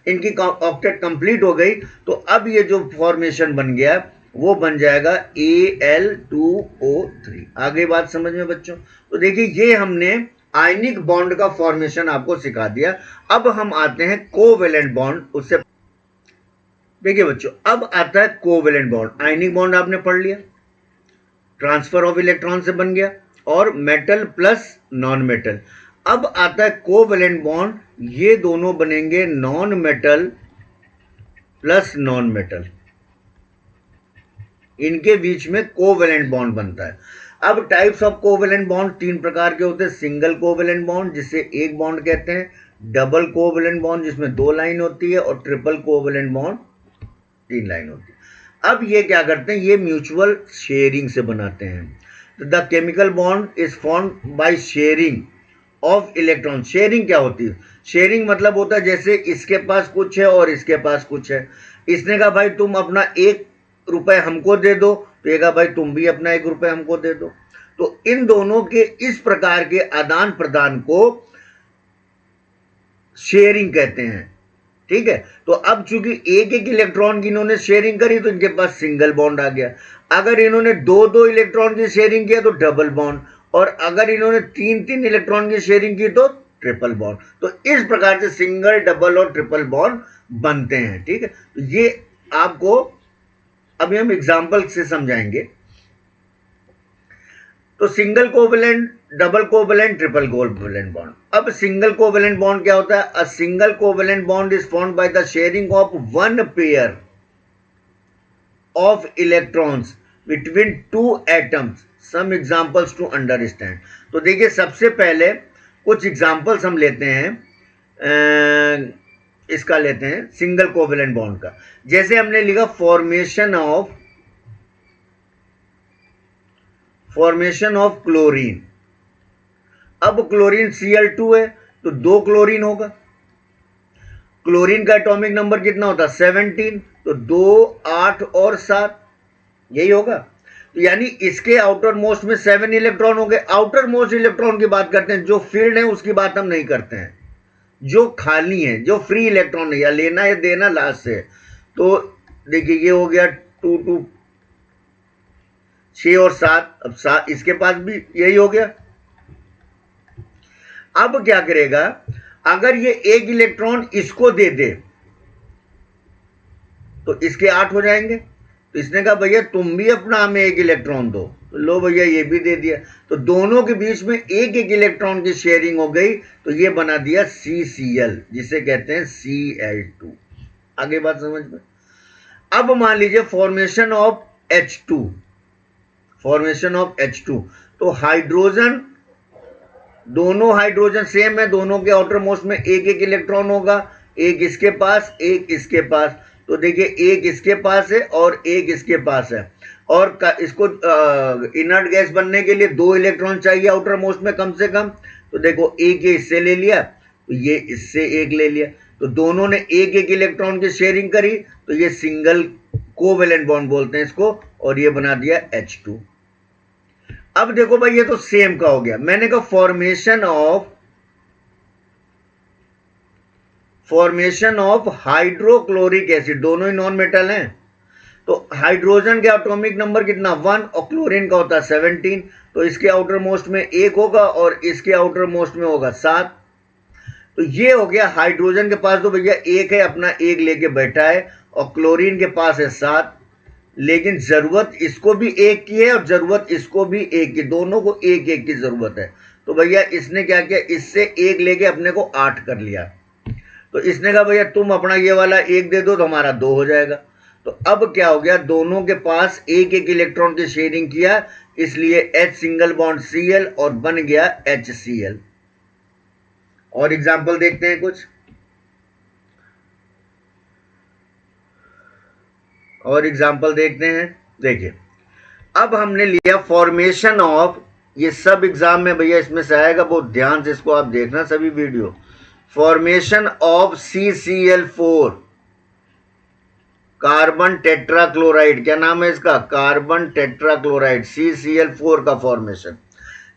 इनकी ऑक्टेट कंप्लीट हो गई। तो अब ये जो फॉर्मेशन बन गया वो बन जाएगा Al2O3। आगे बात समझ में बच्चों? तो देखिए ये हमने आयनिक बॉन्ड का फॉर्मेशन आपको सिखा दिया। अब हम आते हैं कोवेलेंट बॉन्ड। उससे देखिए बच्चों, अब आता है कोवेलेंट बॉन्ड। आयनिक बॉन्ड आपने पढ़ लिया, ट्रांसफर ऑफ इलेक्ट्रॉन से बन गया और मेटल प्लस नॉन मेटल। अब आता है कोवेलेंट बॉन्ड, ये दोनों बनेंगे non metal plus non metal, इनके बीच में कोवेलेंट बॉन्ड बनता है। अब टाइप्स ऑफ कोवेलेंट बॉन्ड 3 प्रकार के होते हैं। सिंगल कोवेलेंट बॉन्ड जिसे एक बॉन्ड कहते हैं, डबल कोवेलेंट बॉन्ड जिसमें 2 लाइन होती है और ट्रिपल कोवेलेंट बॉन्ड 3 लाइन होती है। अब ये क्या करते हैं, ये म्यूचुअल शेयरिंग से बनाते हैं। The chemical bond is formed by sharing of electron. Sharing क्या होती है, शेयरिंग मतलब होता है जैसे इसके पास कुछ है और इसके पास कुछ है। इसने कहा भाई तुम अपना 1 रुपए हमको दे दो, तो ये कहा भाई तुम भी अपना 1 रुपए हमको दे दो। तो इन दोनों के इस प्रकार के आदान प्रदान को शेयरिंग कहते हैं। ठीक है, तो अब चूंकि एक एक इलेक्ट्रॉन की इन्होंने शेयरिंग करी तो इनके पास सिंगल बॉन्ड आ गया। अगर इन्होंने दो दो इलेक्ट्रॉन की शेयरिंग किया तो डबल बॉन्ड, और अगर इन्होंने तीन तीन इलेक्ट्रॉन की शेयरिंग की तो ट्रिपल बॉन्ड। तो इस प्रकार से सिंगल, डबल और ट्रिपल बॉन्ड बनते हैं। ठीक है, तो ये आपको अभी हम एग्जाम्पल से समझाएंगे। तो single covalent, double covalent, triple covalent bond. अब सिंगल कोवेलेंट बॉन्ड क्या होता है? A single covalent bond is formed by the sharing of one pair of electrons between two atoms. Some examples to understand. तो देखिए, सबसे पहले कुछ examples हम लेते हैं। इसका लेते हैं सिंगल कोवेलेंट बॉन्ड का। जैसे हमने लिखा फॉर्मेशन ऑफ क्लोरीन। अब क्लोरीन Cl2 है तो दो क्लोरीन होगा। क्लोरीन का एटॉमिक नंबर कितना होता है? 17। तो 2, 8 और 7, यही होगा। तो यानी इसके आउटर मोस्ट में 7 इलेक्ट्रॉन होंगे। आउटर मोस्ट इलेक्ट्रॉन की बात करते हैं, जो फील्ड है उसकी बात हम नहीं करते हैं, जो खाली है, जो फ्री इलेक्ट्रॉन है, या लेना या देना लास्ट से। तो देखिए, ये हो गया 2, 2, 6 और 7। अब 7 इसके पास भी यही हो गया। अब क्या करेगा? अगर ये एक इलेक्ट्रॉन इसको दे दे तो इसके 8 हो जाएंगे। तो इसने कहा भैया तुम भी अपना हमें एक इलेक्ट्रॉन दो, तो लो भैया ये भी दे दिया। तो दोनों के बीच में एक एक इलेक्ट्रॉन की शेयरिंग हो गई, तो ये बना दिया CCl, जिसे कहते हैं Cl2। आगे बात समझ में? अब मान लीजिए फॉर्मेशन ऑफ H2। तो हाइड्रोजन, दोनों हाइड्रोजन सेम है, दोनों के आउटर मोस्ट में एक एक इलेक्ट्रॉन होगा, एक इसके पास, एक इसके पास। तो देखिए, एक इसके पास है और एक इसके पास है, और इसको इनर्ट गैस बनने के लिए 2 इलेक्ट्रॉन चाहिए आउटर मोस्ट में कम से कम। तो देखो, एक ये इससे ले लिया, तो ये इससे एक ले लिया, तो दोनों ने एक एक इलेक्ट्रॉन की शेयरिंग करी, तो ये सिंगल कोवेलेंट बॉन्ड बोलते हैं इसको, और ये बना दिया H2। अब देखो भाई, ये तो सेम का हो गया। मैंने कहा फॉर्मेशन ऑफ हाइड्रोक्लोरिक एसिड, दोनों ही नॉन मेटल हैं। तो हाइड्रोजन के एटॉमिक नंबर कितना? 1, और क्लोरीन का होता है 17। तो इसके आउटर मोस्ट में 1 होगा और इसके आउटर मोस्ट में होगा 7। तो ये हो गया। हाइड्रोजन के पास तो भैया 1 है, अपना 1 लेके बैठा है, और क्लोरीन के पास है 7। लेकिन जरूरत इसको भी 1 की है और जरूरत इसको भी 1 की, दोनों को 1-1 की जरूरत है। तो भैया इसने क्या किया? इससे 1 लेके अपने को 8 कर लिया। तो इसने कहा भैया तुम अपना ये वाला 1 दे दो, तो हमारा 2 हो जाएगा। तो अब क्या हो गया? दोनों के पास एक एक इलेक्ट्रॉन की शेयरिंग किया, इसलिए H सिंगल बॉन्ड Cl और बन गया HCl। और एग्जाम्पल देखते हैं कुछ, और एग्जाम्पल देखते हैं। देखिए, अब हमने लिया फॉर्मेशन ऑफ, ये सब एग्जाम में भैया इसमें से आएगा, बहुत ध्यान से इसको आप देखना सभी video. Formation of CCl4, carbon tetrachloride. क्या नाम है इसका? कार्बन टेट्राक्लोराइड, CCl4 का फॉर्मेशन।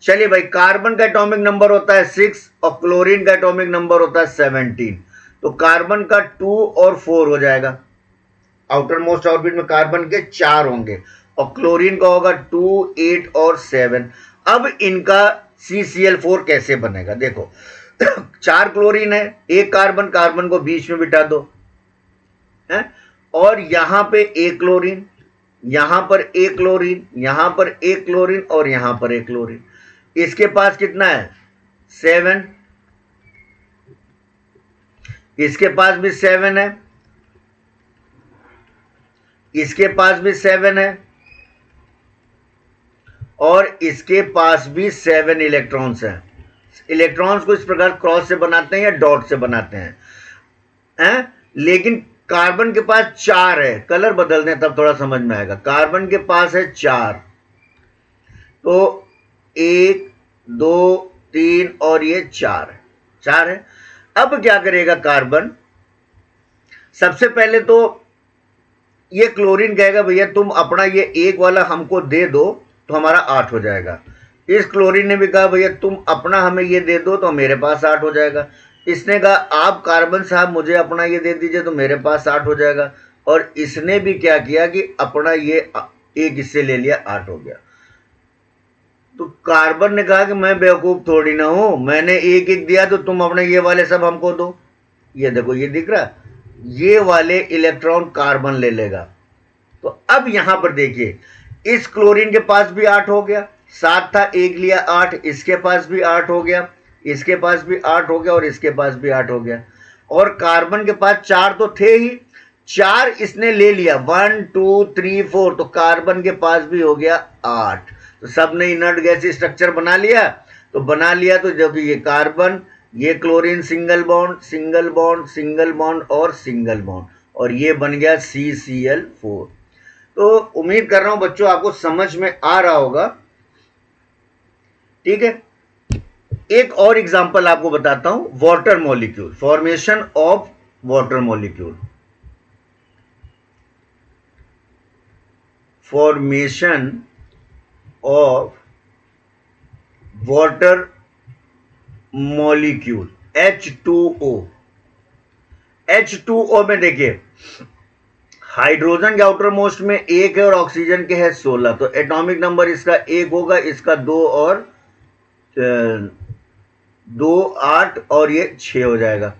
चलिए भाई, कार्बन का एटॉमिक नंबर होता है 6 और क्लोरीन का एटॉमिक नंबर होता है 17। तो कार्बन का 2 और 4 हो जाएगा। आउटर मोस्ट ऑर्बिट में कार्बन के 4 होंगे, और क्लोरीन का होगा 2, 8 और 7। अब इनका CCl4 कैसे बनेगा? देखो, 4 क्लोरीन है, 1 कार्बन, कार्बन को बीच में बिठा दो है, और यहां पे 1 क्लोरीन, यहां पर 1 क्लोरीन, यहां पर 1 क्लोरीन और यहां पर 1 क्लोरीन। इसके पास कितना है? 7। इसके पास भी 7 है, इसके पास भी 7 है, और इसके पास भी 7 इलेक्ट्रॉन्स हैं। इलेक्ट्रॉन्स को इस प्रकार क्रॉस से बनाते हैं या डॉट से बनाते हैं? लेकिन कार्बन के पास 4 है। कलर बदल दें तब थोड़ा समझ में आएगा। कार्बन के पास है 4, तो 1, 2, 3 और ये 4 है। अब क्या करेगा कार्बन? सबसे पहले तो ये क्लोरीन कहेगा भैया तुम अपना ये 1 वाला हमको दे दो, तो हमारा 8 हो जाएगा। इस क्लोरीन ने भी कहा भैया तुम अपना हमें ये दे दो तो मेरे पास 8 हो जाएगा। इसने कहा आप कार्बन साहब मुझे अपना ये दे दीजिए तो मेरे पास 8 हो जाएगा। और इसने भी क्या किया कि अपना ये एक हिस्से ले लिया, 8 हो गया। तो कार्बन ने कहा कि मैं बेवकूफ थोड़ी ना हूं, मैंने एक एक दिया तो तुम अपने ये वाले सब हमको दो। ये देखो ये दिख रहा, ये वाले इलेक्ट्रॉन कार्बन ले लेगा। तो अब यहां पर देखिए इस क्लोरीन के पास भी 8 हो गया, 7 था एक लिया 8, इसके पास भी 8 हो गया, इसके पास भी 8 हो गया और इसके पास भी 8 हो गया। और कार्बन के पास 4 तो थे ही, 4 इसने ले लिया, 1 2 3 4, तो कार्बन के पास भी हो गया 8। तो सब ने इनर्ट गैस स्ट्रक्चर बना लिया। तो बना लिया तो जब ये कार्बन, ये chlorine single bond single bond single bond और सिंगल बॉन्ड, और ये बन गया CCl4। तो उम्मीद कर रहा हूं बच्चों आपको समझ में आ रहा होगा। ठीक है, एक और एग्जांपल आपको बताता हूं, water molecule, formation of water molecule. Formation of water molecule H2O। H2O में देखिए हाइड्रोजन के आउटर मोस्ट में 1 है और ऑक्सीजन के है 16, तो एटॉमिक नंबर इसका 1 होगा, इसका 2 और 2 8 और ये 6 हो जाएगा।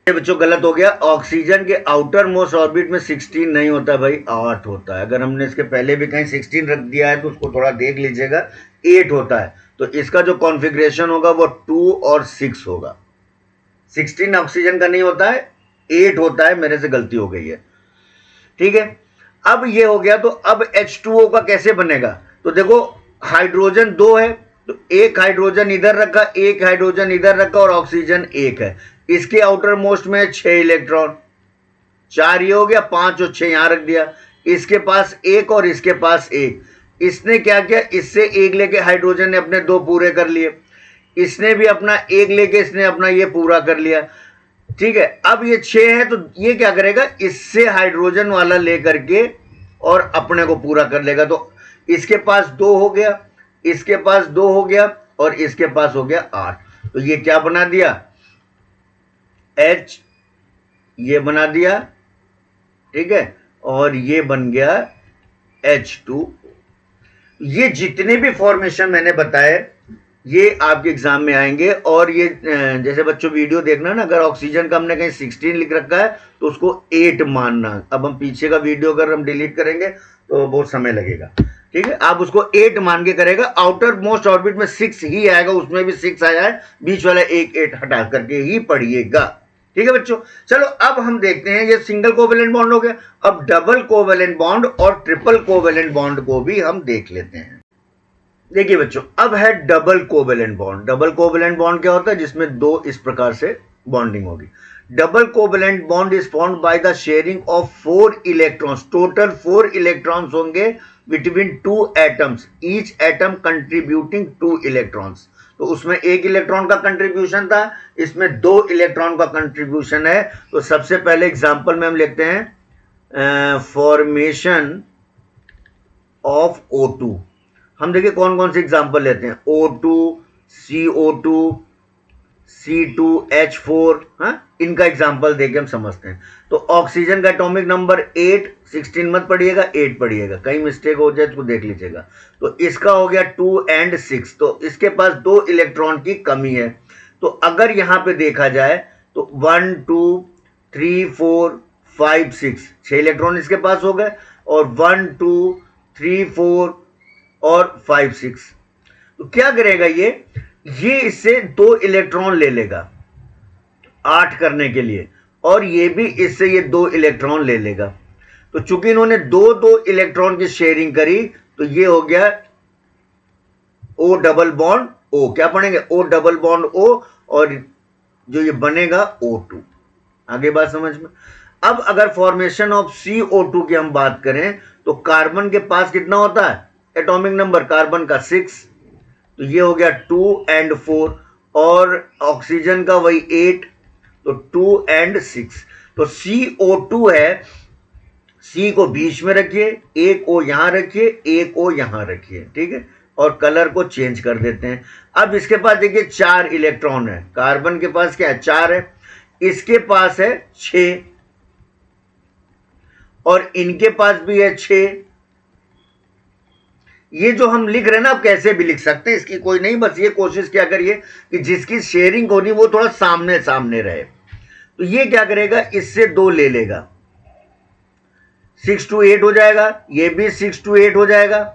ये बच्चों गलत हो गया, ऑक्सीजन के आउटर मोस्ट ऑर्बिट में 16 नहीं होता भाई, 8 होता है। अगर हमने इसके पहले भी कहीं 16 रख दिया है तो उसको थोड़ा देख लीजिएगा, 8 होता है। तो इसका जो कॉन्फ़िगरेशन होगा वो 2 और 6 होगा। 16 ऑक्सीजन का नहीं होता है, 8 होता है, मेरे से गलती हो गई है। ठीक है, अब ये हो गया। तो अब H2O का कैसे बनेगा? तो देखो हाइड्रोजन 2 है, तो एक हाइड्रोजन इधर रखा, एक हाइड्रोजन इधर रखा और ऑक्सीजन 1 है। इसके आउटर मोस्ट में 6 इलेक्ट्रॉन, 4 ये हो गया, 5 और 6 यहां रख दिया। इसके पास 1 और इसके पास 1। इसने क्या किया, इससे 1 लेके हाइड्रोजन ने अपने 2 पूरे कर लिए, इसने भी अपना 1 लेके इसने अपना ये पूरा कर लिया। ठीक है, अब ये 6 है तो ये क्या करेगा, इससे हाइड्रोजन वाला लेकर के और अपने को पूरा कर लेगा। तो इसके पास 2 हो गया, इसके पास 2 हो गया और इसके पास हो गया 8। तो ये क्या बना दिया, H ये बना दिया। ठीक है, और ये बन गया H2। ये जितने भी फॉर्मेशन मैंने बताए ये आपके एग्जाम में आएंगे। और ये जैसे बच्चों वीडियो देखना ना, अगर ऑक्सीजन का हमने कहीं 16 लिख रखा है तो उसको 8 मानना। अब हम पीछे का वीडियो अगर हम डिलीट करेंगे तो बहुत समय लगेगा। ठीक है, आप उसको 8 मान के करेगा। आउटर मोस्ट ऑर्बिट में 6 ही आएगा, उसमें भी 6 आया है, बीच वाला 8 हटा करके ही पढ़िएगा। ठीक है बच्चों, चलो अब हम देखते हैं, ये सिंगल कोवेलेंट बॉन्ड हो गया। अब डबल कोवेलेंट बॉन्ड और ट्रिपल कोवेलेंट बॉन्ड को भी हम देख लेते हैं। देखिए बच्चों, अब है double covalent bond. Double covalent bond क्या होता है, जिसमें 2 इस प्रकार से बॉन्डिंग होगी। Double covalent bond is formed by the sharing of 4 electrons. Total 4 electrons होंगे between 2 atoms, each atom contributing 2 electrons. तो उसमें 1 इलेक्ट्रॉन का कंट्रीब्यूशन था, इसमें 2 इलेक्ट्रॉन का कंट्रीब्यूशन है। तो सबसे पहले एग्जांपल में हम लिखते हैं फॉर्मेशन ऑफ O2। हम देखिए कौन कौन से एग्जांपल लेते हैं, O2, CO2, C2H4, हाँ, इनका एग्जांपल देके हम समझते हैं। तो ऑक्सीजन का एटॉमिक नंबर 8, 16 मत पढ़िएगा, 8 पढ़िएगा, कहीं मिस्टेक हो जाए तो देख लीजिएगा। तो इसका हो गया 2 और 6, तो इसके पास 2 इलेक्ट्रॉन की कमी है। तो अगर यहां पे देखा जाए तो 1 2 3 4 5 6 इलेक्ट्रॉन इसके पास हो गए, और 1 2 3 4 और 5 6। तो क्या करेगा ये इससे 2 इलेक्ट्रॉन ले लेगा 8 करने के लिए, और ये भी इससे ये 2 इलेक्ट्रॉन ले लेगा। तो चूंकि इन्होंने 2 इलेक्ट्रॉन की शेयरिंग करी तो ये हो गया O डबल बॉन्ड O। क्या पढ़ेंगे, O डबल बॉन्ड O, और जो ये बनेगा O2। आगे बात समझ में। अब अगर फॉर्मेशन ऑफ CO2 की हम बात करें तो कार्बन के पास कितना होता है एटॉमिक नंबर, कार्बन का 6, तो ये हो गया 2 और 4, और ऑक्सीजन का वही 8, तो 2 और 6। तो CO2 है सी को बीच में रखिए, एक ओ यहां रखिए, एक ओ यहां रखिए, ठीक है, और कलर को चेंज कर देते हैं। अब इसके पास देखिए 4 इलेक्ट्रॉन है, कार्बन के पास क्या है 4 है, इसके पास है 6 और इनके पास भी है 6। ये जो हम लिख रहे हैं ना, आप कैसे भी लिख सकते हैं, इसकी कोई नहीं, बस ये कोशिश क्या करिए कि जिसकी शेयरिंग होनी वो थोड़ा सामने सामने रहे। तो ये क्या करेगा, इससे 2 ले लेगा, 6 to 8 हो जाएगा, ये भी 6 to 8 हो जाएगा,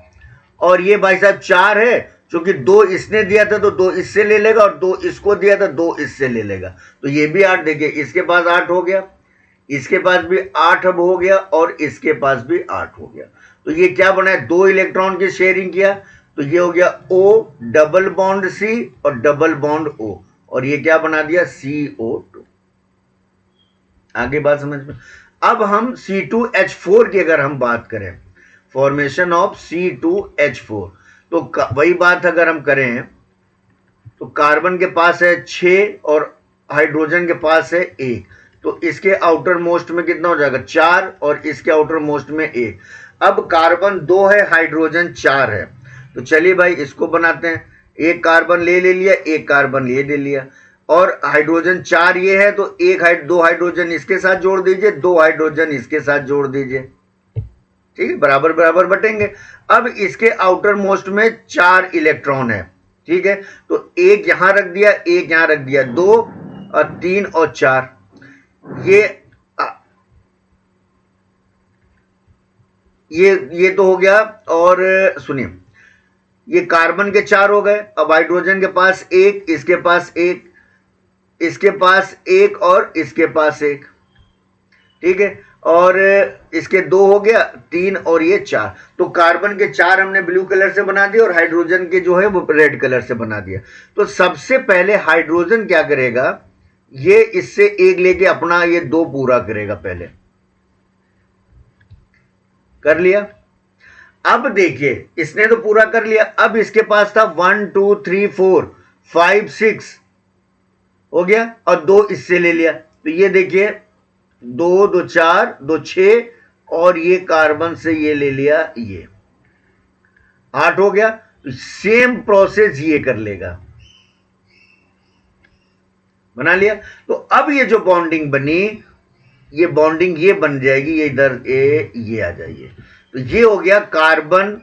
और ये भाई साहब 4 है, क्योंकि 2 इसने दिया था तो 2 इससे ले लेगा, और 2 इसको दिया था 2 इससे ले लेगा, तो ये भी 8। देखिए इसके पास 8 हो गया, इसके पास भी 8 अब हो गया, और इसके पास भी 8 हो गया। तो ये क्या बना है, 2 इलेक्ट्रॉन की शेयरिंग किया, तो ये हो गया O डबल बॉन्ड C और डबल बॉन्ड O, और ये क्या बना दिया CO2। आगे बात समझ में। अब हम C2H4 की अगर हम बात करें, फॉर्मेशन ऑफ C2H4, तो वही बात अगर हम करें तो कार्बन के पास है 6 और हाइड्रोजन के पास है 1, तो इसके आउटर मोस्ट में कितना हो जाएगा 4 और इसके आउटर मोस्ट में 1। अब कार्बन 2 है, हाइड्रोजन 4 है, तो चलिए भाई इसको बनाते हैं। एक कार्बन ले लिया, एक कार्बन ले लिया, और हाइड्रोजन 4 ये है, तो 2 हाइड्रोजन इसके साथ जोड़ दीजिए, 2 हाइड्रोजन इसके साथ जोड़ दीजिए, ठीक है, बराबर बराबर बटेंगे। अब इसके आउटर मोस्ट में 4 इलेक्ट्रॉन है, ठीक है, तो एक यहां रख दिया, एक यहां रख दिया, 2 और 3 और 4, ये तो हो गया। और सुनिए, ये कार्बन के 4 हो गए, अब हाइड्रोजन के पास 1, इसके पास 1, इसके पास 1 और इसके पास 1, ठीक है, और इसके 2 हो गया, 3 और ये 4, तो कार्बन के 4 हमने ब्लू कलर से बना दिया और हाइड्रोजन के जो है वो रेड कलर से बना दिया। तो सबसे पहले हाइड्रोजन क्या करेगा, ये इससे 1 लेके अपना ये 2 पूरा करेगा, पहले कर लिया। अब देखिए इसने तो पूरा कर लिया, अब इसके पास था 1 2 3 4 5 6 हो गया, और 2 इससे ले लिया, तो ये देखिए 2 2 4 2 6, और ये कार्बन से ये ले लिया, ये 8 हो गया। तो सेम प्रोसेस ये कर लेगा, बना लिया। तो अब ये जो बॉन्डिंग बनी, ये बॉन्डिंग ये बन जाएगी, ये इधर ये आ जाइए, तो ये हो गया कार्बन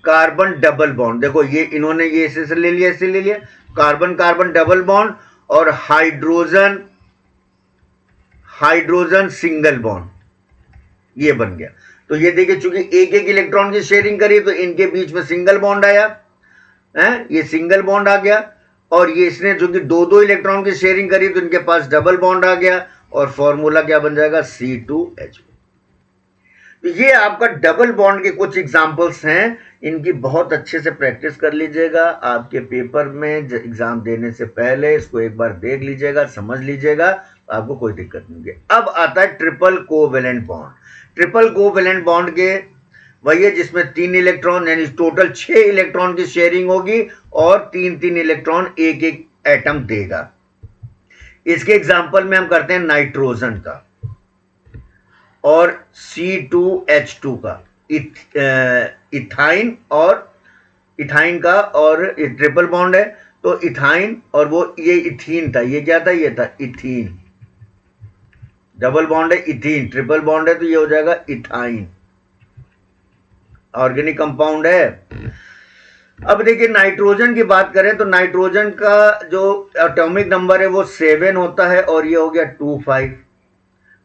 कार्बन डबल बॉन्ड। देखो ये इन्होंने ये इससे ले लिया, इससे ले लिया, कार्बन कार्बन डबल बॉन्ड, और हाइड्रोजन हाइड्रोजन सिंगल बॉन्ड, ये बन गया। तो ये देखिए चूंकि एक एक इलेक्ट्रॉन की शेयरिंग करी, तो इनके बीच में सिंगल बॉन्ड आया है, ये सिंगल बॉन्ड आ गया, और ये इसने जो कि 2 इलेक्ट्रॉन की शेयरिंग करी, तो इनके पास डबल बॉन्ड आ गया, और फॉर्मूला क्या बन जाएगा C2H4। तो ये आपका डबल बॉन्ड के कुछ एग्जांपल्स हैं, इनकी बहुत अच्छे से प्रैक्टिस कर लीजिएगा। आपके पेपर में एग्जाम देने से पहले इसको एक बार देख लीजिएगा, समझ लीजिएगा, आपको कोई दिक्कत नहीं है। अब आता है triple covalent bond. Triple covalent bond के वही है जिसमें 3 इलेक्ट्रॉन यानी टोटल 6 इलेक्ट्रॉन की शेयरिंग होगी, और 3 इलेक्ट्रॉन एक एक एटम देगा। इसके एग्जांपल में हम करते हैं नाइट्रोजन का और C2H2 का, इथाइन का, और ट्रिपल बॉन्ड है तो इथाइन, और वो ये इथीन था, ये क्या था, ये था इथीन, डबल बॉन्ड है इथीन, ट्रिपल बॉन्ड है तो ये हो जाएगा इथाइन, ऑर्गेनिक कंपाउंड है। अब देखिए नाइट्रोजन की बात करें तो नाइट्रोजन का जो एटॉमिक नंबर है वो 7 होता है, और ये हो गया 25।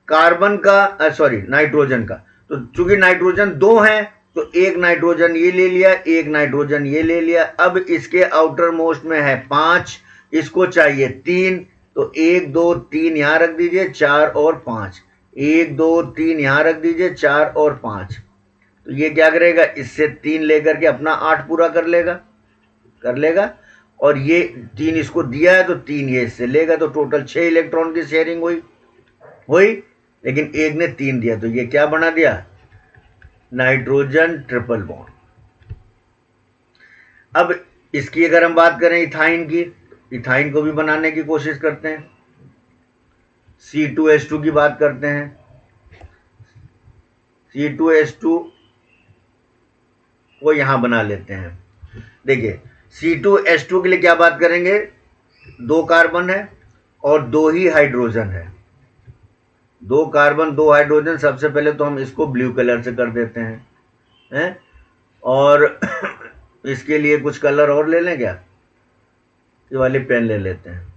कार्बन का नाइट्रोजन का, तो चूंकि नाइट्रोजन 2 है, तो एक नाइट्रोजन ये ले लिया, एक नाइट्रोजन ये ले लिया। अब इसके आउटर मोस्ट में है 5, इसको चाहिए 3, तो 1 2 3 यहां रख दीजिए, 4 और 5, 1 2 3 यहां रख दीजिए, 4 और 5, तो ये क्या करेगा, इससे 3 लेकर के अपना 8 पूरा कर लेगा, और ये 3 इसको दिया है तो 3 ये इससे लेगा, तो टोटल 6 इलेक्ट्रॉन की शेयरिंग हुई, लेकिन एक ने 3 दिया, तो ये क्या बना दिया, नाइट्रोजन ट्रिपल बॉन्ड। अब इसकी अगर हम बात करें इथाइन की, इथाइन को भी बनाने की कोशिश करते हैं, C2H2 की बात करते हैं, C2H2 को यहां बना लेते हैं। देखिए C2H2 के लिए क्या बात करेंगे, 2 कार्बन है और 2 ही हाइड्रोजन है, 2 कार्बन 2 हाइड्रोजन। सबसे पहले तो हम इसको ब्लू कलर से कर देते हैं और इसके लिए कुछ कलर और ले लें क्या, ये वाले पेन ले लेते हैं।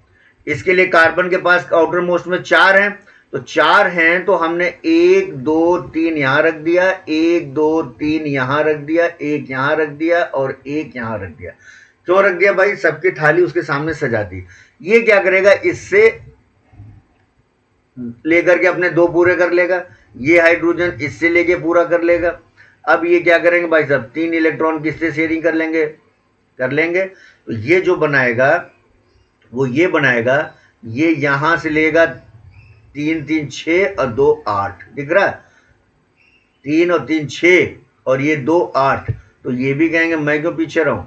इसके लिए कार्बन के पास आउटर मोस्ट में 4 हैं, तो 4 हैं तो हमने 1 2 3 यहां रख दिया, 1 2 3 यहां रख दिया, 1 यहां रख दिया और 1 यहां रख दिया। क्यों रख दिया भाई, सबकी थाली उसके सामने सजा दी। ये क्या करेगा, इससे लेकर के अपने 2 पूरे कर लेगा, ये हाइड्रोजन इससे लेके पूरा कर लेगा। अब ये क्या करेंगे भाई साहब, 3 इलेक्ट्रॉन किससे शेयरिंग कर लेंगे। तो ये जो बनाएगा वो ये बनाएगा, ये यहां से लेगा 3 3 6 और 2 8, दिख रहा है, 3 और 3 6 और ये 2 8। तो ये भी कहेंगे मैं क्यों पीछे रहूं,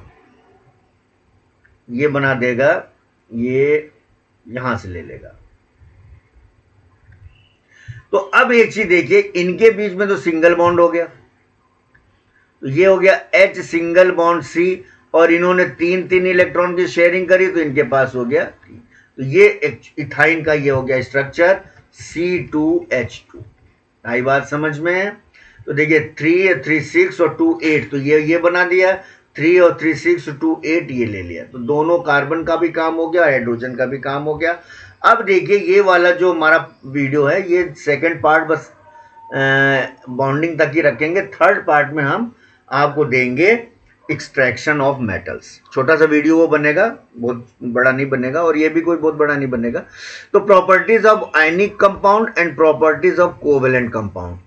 ये बना देगा, ये यहां से ले लेगा। तो अब एक चीज देखिए, इनके बीच में तो सिंगल बॉन्ड हो गया, तो ये हो गया H सिंगल बॉन्ड C और इन्होंने 3 3 इलेक्ट्रॉन की शेयरिंग करी तो इनके पास हो गया 3। तो ये इथाइन का ये हो गया स्ट्रक्चर C2H2। आई बात समझ में है। तो देखिए 3 3 6 और 2 8, तो ये बना दिया, 3 और 3 6 2 8 ये ले लिया। तो दोनों कार्बन का भी काम हो गया, हाइड्रोजन का भी काम हो गया। अब देखिए ये वाला जो हमारा वीडियो है, ये सेकंड पार्ट बस बॉन्डिंग तक ही रखेंगे। थर्ड पार्ट में हम आपको देंगे एक्सट्रैक्शन ऑफ मेटल्स। छोटा सा वीडियो वो बनेगा, बहुत बड़ा नहीं बनेगा और ये भी कोई बहुत बड़ा नहीं बनेगा। तो properties of ionic compound and properties of covalent compound.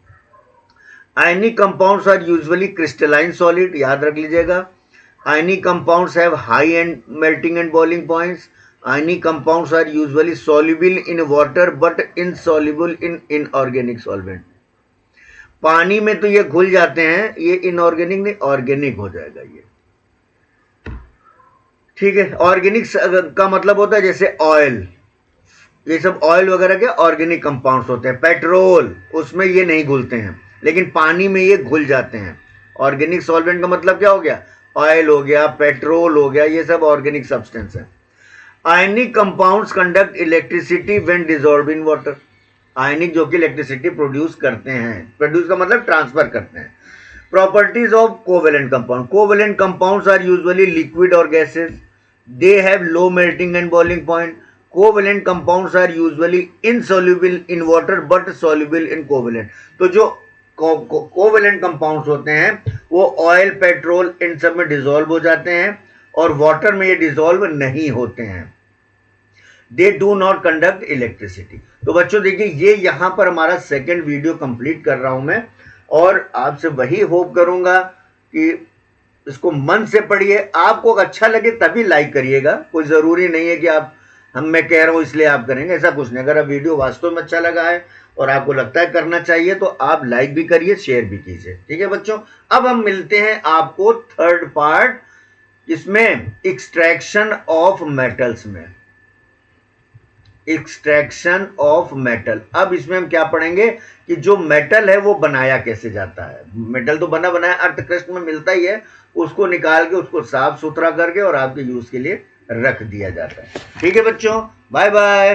Ionic compounds are usually crystalline solid, याद रख लीजिएगा। Ionic compounds have high and melting and boiling points. Ionic compounds are usually soluble in water but insoluble in inorganic solvent. पानी में तो ये घुल जाते हैं, ये इनऑर्गेनिक नहीं ऑर्गेनिक हो जाएगा ये, ठीक है। ऑर्गेनिक का मतलब होता है जैसे ऑयल, ये सब ऑयल वगैरह के ऑर्गेनिक कंपाउंड्स होते हैं। पेट्रोल उसमें ये नहीं घुलते हैं, लेकिन पानी में ये घुल जाते हैं। ऑर्गेनिक सॉल्वेंट का मतलब क्या हो गया, ऑयल हो गया, पेट्रोल हो गया, ये सब ऑर्गेनिक सब्सटेंस है। Ionic compounds conduct electricity when dissolved in water. Ionic जो कि इलेक्ट्रिसिटी प्रोड्यूस करते हैं, प्रोड्यूस का मतलब ट्रांसफर करते हैं। Properties of covalent compound. Covalent compounds are usually liquid और gases, they have low melting and boiling point. Covalent compounds are usually insoluble in water but soluble in covalent. तो जो covalent compounds होते हैं वो oil, petrol इन सब में dissolve हो जाते हैं और वाटर में ये डिसॉल्व नहीं होते हैं। They do not conduct electricity. तो बच्चों देखिए, ये यहां पर हमारा सेकेंड वीडियो कंप्लीट कर रहा हूं मैं, और आपसे वही होप करूंगा कि इसको मन से पढ़िए। आपको अच्छा लगे तभी लाइक करिएगा, कोई जरूरी नहीं है कि आप मैं कह रहा हूं इसलिए आप करेंगे, ऐसा कुछ नहीं। अगर आप वीडियो वास्तव में अच्छा लगा है और आपको लगता है करना चाहिए तो आप लाइक भी करिए, शेयर भी कीजिए, ठीक है बच्चों। अब हम मिलते हैं आपको थर्ड पार्ट, इसमें एक्सट्रैक्शन ऑफ मेटल्स में, एक्सट्रैक्शन ऑफ मेटल। अब इसमें हम क्या पढ़ेंगे कि जो मेटल है वो बनाया कैसे जाता है। मेटल तो बना बनाया अर्थ में मिलता ही है, उसको निकाल के उसको साफ सुथरा करके और आपके यूज के लिए रख दिया जाता है। ठीक है बच्चों, बाय बाय।